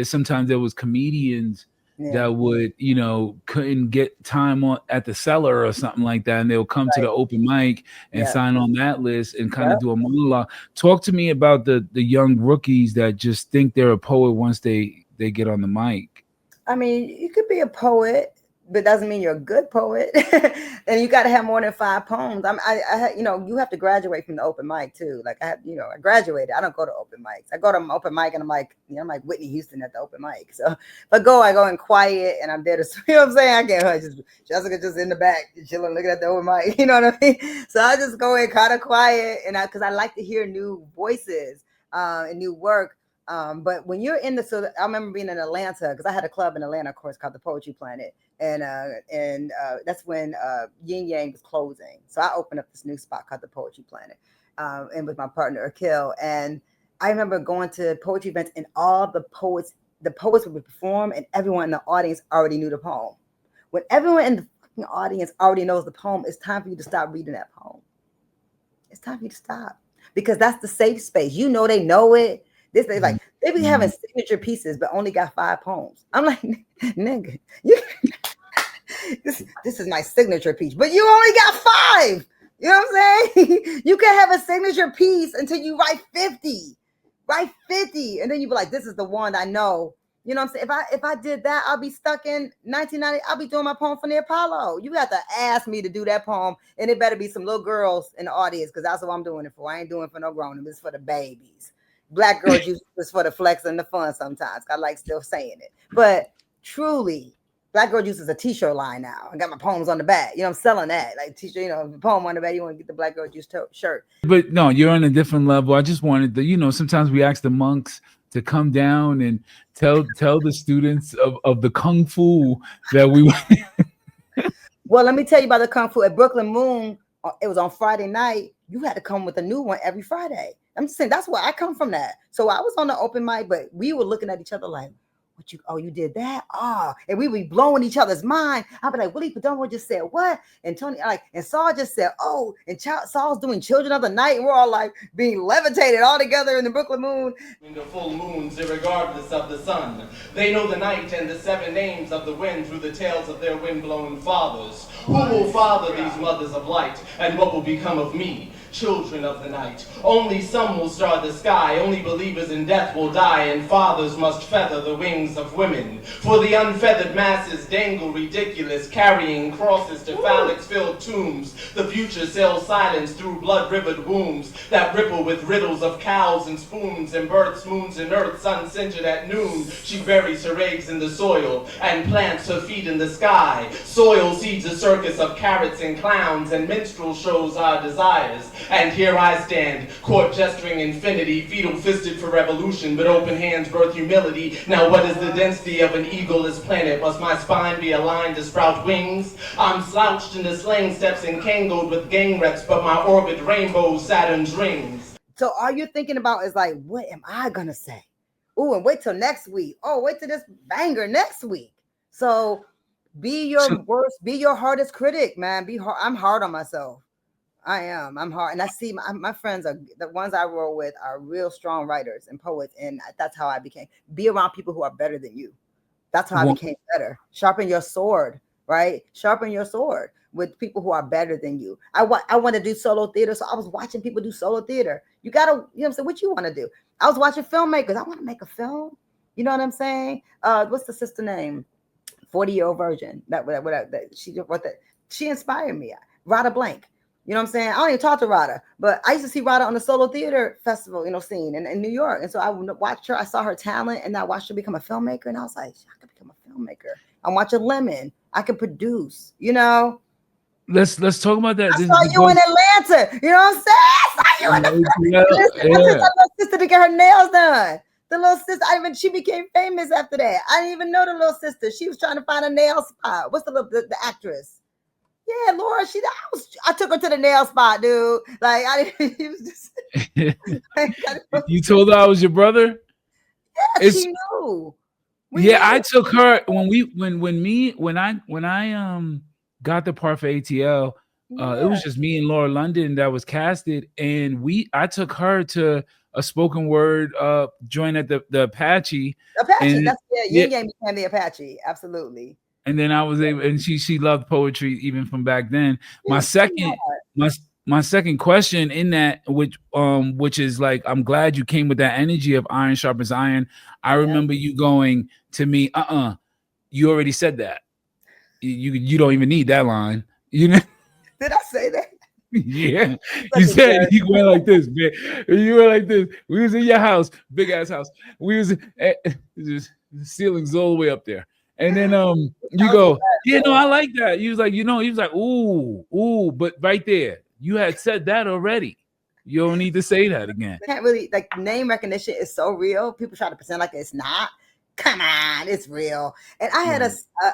sometimes there was comedians. Yeah. That would, you know, couldn't get time at the cellar or something like that. And they'll come to the open mic and sign on that list and kind of do a monologue. Talk to me about the young rookies that just think they're a poet once they get on the mic. I mean, you could be a poet, but doesn't mean you're a good poet. And you got to have more than 5 poems. I you know, you have to graduate from the open mic too. Like I graduated. I don't go to open mics. I go to an open mic and I'm like Whitney Houston at the open mic. So if I go in quiet and I'm there to, you know what I'm saying? I get Jessica just in the back, chilling, looking at the open mic. You know what I mean? So I just go in kind of quiet because I like to hear new voices and new work. But when you're in I remember being in Atlanta because I had a club in Atlanta, of course, called the Poetry Planet. And that's when Yin Yang was closing. So I opened up this new spot called the Poetry Planet, and with my partner Akil. And I remember going to poetry events, and all the poets would perform, and everyone in the audience already knew the poem. When everyone in the audience already knows the poem, it's time for you to stop reading that poem. It's time for you to stop because that's the safe space. You know they know it. They be having signature pieces, but only got 5 poems. I'm like, nigga, this is my signature piece, but you only got 5. You know what I'm saying? You can have a signature piece until you write 50. Write 50, and then you be like, this is the one I know. You know what I'm saying? If I did that, I'll be stuck in 1990. I'll be doing my poem from the Apollo. You have to ask me to do that poem, and it better be some little girls in the audience because that's what I'm doing it for. I ain't doing it for no grown-ups. It's for the babies. Black girl juice is for the flex and the fun sometimes. I like still saying it. But truly, Black Girl Juice is a t-shirt line now. I got my poems on the back. You know, I'm selling that. Like t-shirt, you know, the poem on the back, you want to get the Black Girl Juice shirt. But no, you're on a different level. I just wanted to, you know, sometimes we ask the monks to come down and tell the students of the Kung Fu that we Well, let me tell you about the Kung Fu at Brooklyn Moon. It was on Friday night. You had to come with a new one every Friday. I'm just saying that's where I come from. That. So I was on the open mic, but we were looking at each other like, what you did that? Oh, and we be blowing each other's mind. I'll be like, Willie Padongo just said what? And Tony, like, and Saul just said, oh, and Saul's doing Children of the Night, and we're all like being levitated all together in the Brooklyn moon. In the full moons, irregardless of the sun. They know the night and the 7 names of the wind through the tales of their wind-blown fathers. Who will father these mothers of light, and what will become of me? Children of the night. Only some will star the sky, only believers in death will die, and fathers must feather the wings of women. For the unfeathered masses dangle ridiculous, carrying crosses to phallic-filled tombs. The future sells silence through blood-rivered wombs that ripple with riddles of cows and spoons, and births, moons, and earth, sun-singered at noon. She buries her eggs in the soil, and plants her feet in the sky. Soil seeds a circus of carrots and clowns, and minstrel shows our desires. And here I stand, court gesturing infinity, fetal-fisted for revolution, but open hands birth humility. Now what is the density of an eagleless planet? Must my spine be aligned to sprout wings? I'm slouched into slang steps and kangled with gang reps, but my orbit rainbows Saturn's rings. So all you're thinking about is like, what am I gonna say? Ooh, and wait till next week. Oh, wait till this banger next week. So be your worst, be your hardest critic, man. Be hard. I'm hard on myself. I am. I'm hard. And I see my friends are the ones I roll with are real strong writers and poets. And that's how I became. Be around people who are better than you. That's how I became better. Sharpen your sword, right? Sharpen your sword with people who are better than you. I want to do solo theater. So I was watching people do solo theater. You got to, you know what I'm saying? What you want to do? I was watching filmmakers. I want to make a film. You know what I'm saying? What's the sister name? 40-year-old virgin. She inspired me. Rada Blank. You know what I'm saying? I don't even talk to Rada, but I used to see Rada on the solo theater festival, scene in New York. And so I watched her. I saw her talent, and I watched her become a filmmaker. And I was like, I could become a filmmaker. I'm watching Lemon. I can produce. Let's talk about that. I saw you in Atlanta. You know what I'm saying? I saw you in Atlanta. I took my little sister to get her nails done. The little sister, she became famous after that. I didn't even know the little sister. She was trying to find a nail spot. What's the actress? Yeah, Laura. I took her to the nail spot, dude. Like he was just. You told her I was your brother? Yeah, she knew. I took her when I got the part for ATL. It was just me and Laura London that was casted, and I took her to a spoken word joint at the Apache. Apache, Yin Yang became the Apache, absolutely. And then I was able, and she loved poetry even from back then. My second question in that, which is like, I'm glad you came with that energy of iron sharpens iron. I remember you going to me, you already said that. You don't even need that line. Did I say that? Yeah, you said you went like this, man. You went like this. We was in your house, big ass house. We was the ceilings all the way up there. And then you go, yeah, no, I like that. He was like, he was like, ooh, but right there, you had said that already. You don't need to say that again. Can't really, like, name recognition is so real. People try to pretend like it's not. Come on, it's real. And I had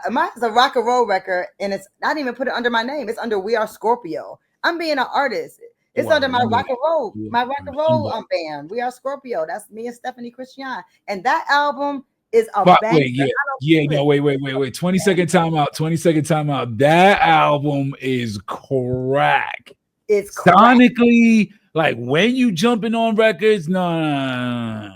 mine's a rock and roll record, and it's not even put it under my name. It's under We Are Scorpio. I'm being an artist. It's under my rock and roll, band. We Are Scorpio. That's me and Stephanie Christian. And that album is a banger. Wait. 20-second timeout. That album is crack. It's sonically crack. Like when you jumping on records, no.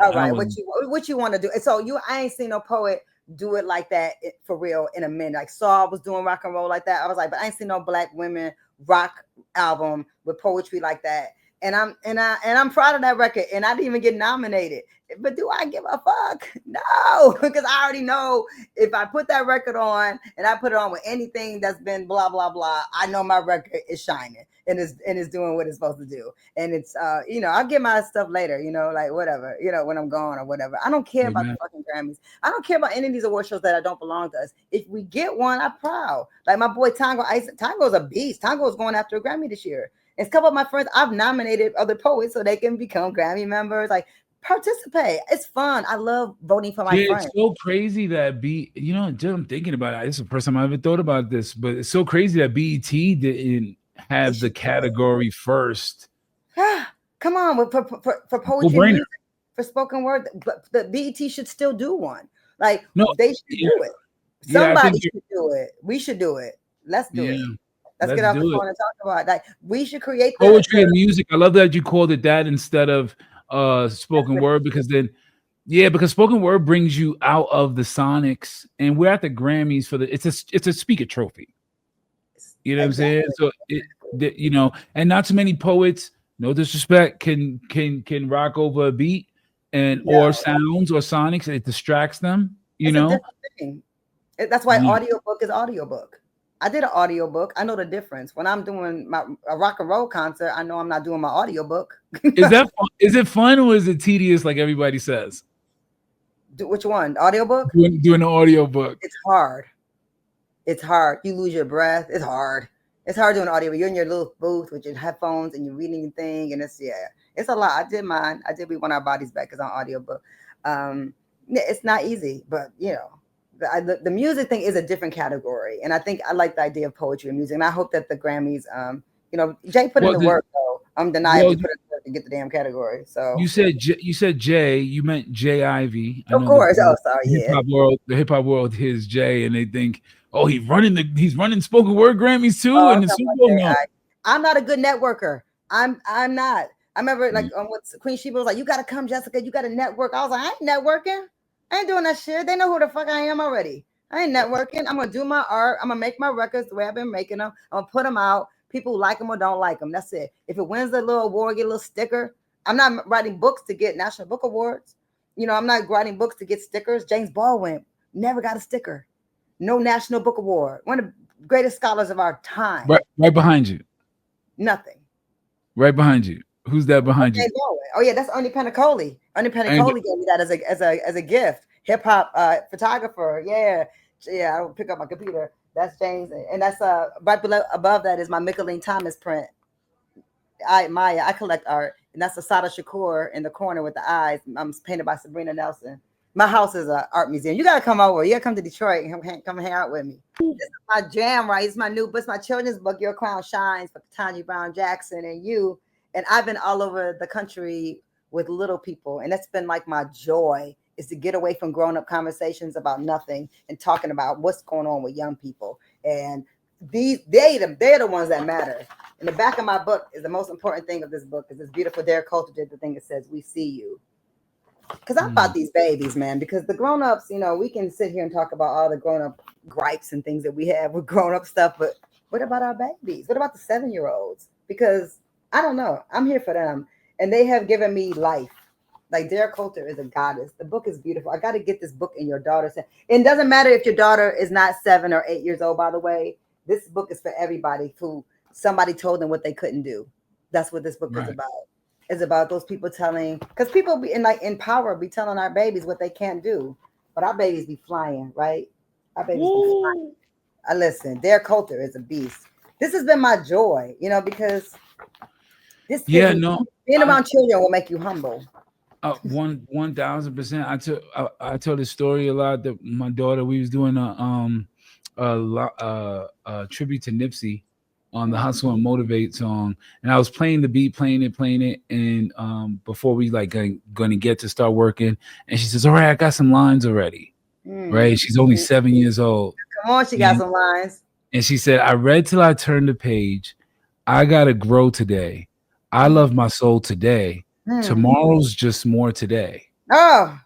All right, what you want to do? So I ain't seen no poet do it like that for real in a minute. Like Saul was doing rock and roll like that. I was like, but I ain't seen no black women rock album with poetry like that. And I'm proud of that record. And I didn't even get nominated. But do I give a fuck? No, because I already know if I put that record on and I put it on with anything that's been blah blah blah, I know my record is shining and is doing what it's supposed to do. And it's I'll get my stuff later, like whatever, when I'm gone or whatever. I don't care about the fucking Grammys. I don't care about any of these award shows that don't belong to us. If we get one, I'm proud. Like my boy Tango's a beast. Tango's going after a Grammy this year. And a couple of my friends, I've nominated other poets so they can become Grammy members. Like, participate. It's fun. I love voting for my friends. It's so crazy that I'm thinking about it. It's the first time I ever thought about this, but it's so crazy that BET didn't have the category first. Come on, for poetry, music, for spoken word, the BET should still do one. Like No, they should yeah, do it. yeah. I think Somebody should do it. We should do it. Let's do it. yeah. Let's Let's get off the do it. phone and talk about it. Like we should create Poetry and music. I love that you called it that instead of spoken word, because then yeah, because spoken word brings you out of the sonics, and we're at the Grammys for the it's a speaker trophy. You know what I'm saying? exactly. So you know, and not too many poets, no disrespect, can rock over a beat and No, or sounds or sonics. It distracts them, you it's a know. different thing. That's why Yeah. audiobook is audiobook. I did an audiobook. I know the difference. When I'm doing a rock and roll concert, I know I'm not doing my audiobook. Is that fun? Is it fun or is it tedious like everybody says? Which one? Audiobook? Doing an audiobook. It's hard. It's hard. You lose your breath. It's hard. It's hard doing audio. You're in your little booth with your headphones and you're reading your thing, and it's a lot. I did mine. I did We Want Our Bodies Back is on audiobook. It's not easy, but the music thing is a different category, and I think I like the idea of poetry and music, and I hope that the Grammys, Jay put in Well, the work though. well, Undeniably put in the work to get the damn category. So you said Jay, you meant Jay Ivy. I of know course. Oh, sorry. Yeah. the hip hop world hears Jay and they think, oh, he's running spoken word Grammys too, Oh, and the Super Bowl. No, I'm not a good networker. I'm not. I remember Mm. what Queen Sheba was like, you gotta come, Jessica, you gotta network. I was like, I ain't networking. I ain't doing that shit. They know who the fuck I am already. I ain't networking. I'm gonna do my art. I'm gonna make my records the way I've been making them. I'm gonna put them out. People like them or don't like them. That's it. If it wins a little award, get a little sticker. I'm not writing books to get National Book Awards. I'm not writing books to get stickers. James Baldwin never got a sticker. No National Book Award. One of the greatest scholars of our time. Right behind you. Nothing. Right behind you. Who's that behind you? Oh yeah, that's Ernie Pentacoli. Ernie Pentacoli gave me that as a gift. Hip hop photographer. Yeah. I don't pick up my computer. That's James, and that's right below above that is my Mickalene Thomas print. I collect art, and that's Asada Shakur in the corner with the eyes. I'm painted by Sabrina Nelson. My house is an art museum. You gotta come over. You gotta come to Detroit and come hang out with me. This is my jam, right? It's my new book. It's my children's book, Your Crown Shines, for Tanya Brown Jackson and you. And I've been all over the country with little people, and that's been like my joy, is to get away from grown-up conversations about nothing and talking about what's going on with young people. And they're the ones that matter. In the back of my book is the most important thing of this book, is this beautiful Derek Coulter did the thing that says, "We see you." Because I thought these babies, man, because the grown-ups, we can sit here and talk about all the grown-up gripes and things that we have with grown-up stuff, but what about our babies? What about the 7-year-olds? Because I don't know. I'm here for them. And they have given me life. Like Derek Coulter is a goddess. The book is beautiful. I got to get this book in your daughter's hand. It doesn't matter if your daughter is not 7 or 8 years old, by the way. This book is for everybody who somebody told them what they couldn't do. That's what this book is about. It's about those people telling, because people be in power be telling our babies what they can't do. But our babies be flying, right? Our babies be flying. Listen, Derek Coulter is a beast. This has been my joy, because this being around children will make you humble. 1,000%. I tell this story a lot. That my daughter, we was doing a tribute to Nipsey on the Hustle and Motivate song, and I was playing the beat, playing it, and before we going to get to start working, and she says, "All right, I got some lines already." Right? She's only 7 years old. Come on, she got some lines. And she said, "I read till I turned the page. I gotta grow today. I love my soul today. Tomorrow's just more today." Oh,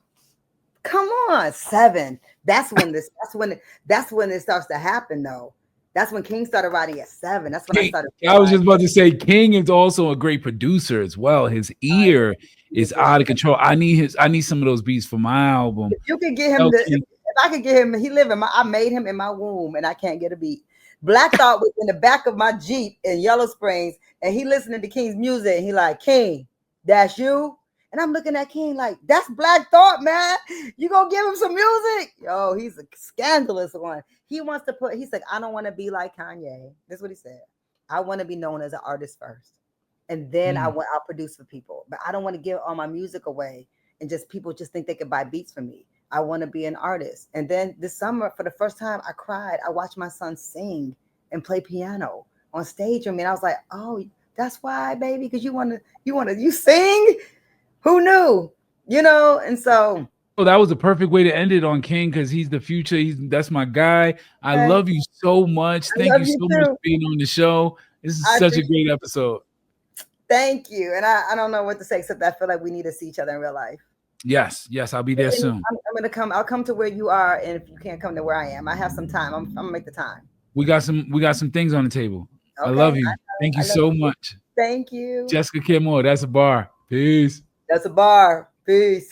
come on, 7. That's when it starts to happen, though. That's when King started writing at 7. That's when I started. I was just about to say, King is also a great producer as well. His ear is out of control. I need some of those beats for my album. If you could get him if I could get him, I made him in my womb, and I can't get a beat. Black Thought was in the back of my Jeep in Yellow Springs, and he listening to King's music, and he like, "King, that's you?" And I'm looking at King like, "That's Black Thought, man. You gonna give him some music?" Yo, he's a scandalous one. He wants to he's like, "I don't want to be like Kanye." That's what he said. "I want to be known as an artist first. And then I'll produce for people. But I don't want to give all my music away and just people just think they could buy beats from me. I want to be an artist." And then this summer, for the first time, I cried. I watched my son sing and play piano on stage with me. And I was like, "Oh, that's why, baby, because you sing? Who knew?" And so Oh, that was a perfect way to end it on King because he's the future. That's my guy. I Okay. love you so much. I Thank love you you so much for too. being on the show. This is I such a appreciate great it. episode. Thank you. And I don't know what to say except I feel like we need to see each other in real life. Yes, I'll be there And soon. I'm gonna come. I'll come to where you are, and if you can't come to where I am, I have some time. I'm gonna make the time. We got some things on the table. I Okay. love you. Thank you I love so you. much. Thank you. Jessica Kimore, that's a bar. Peace. That's a bar. Peace.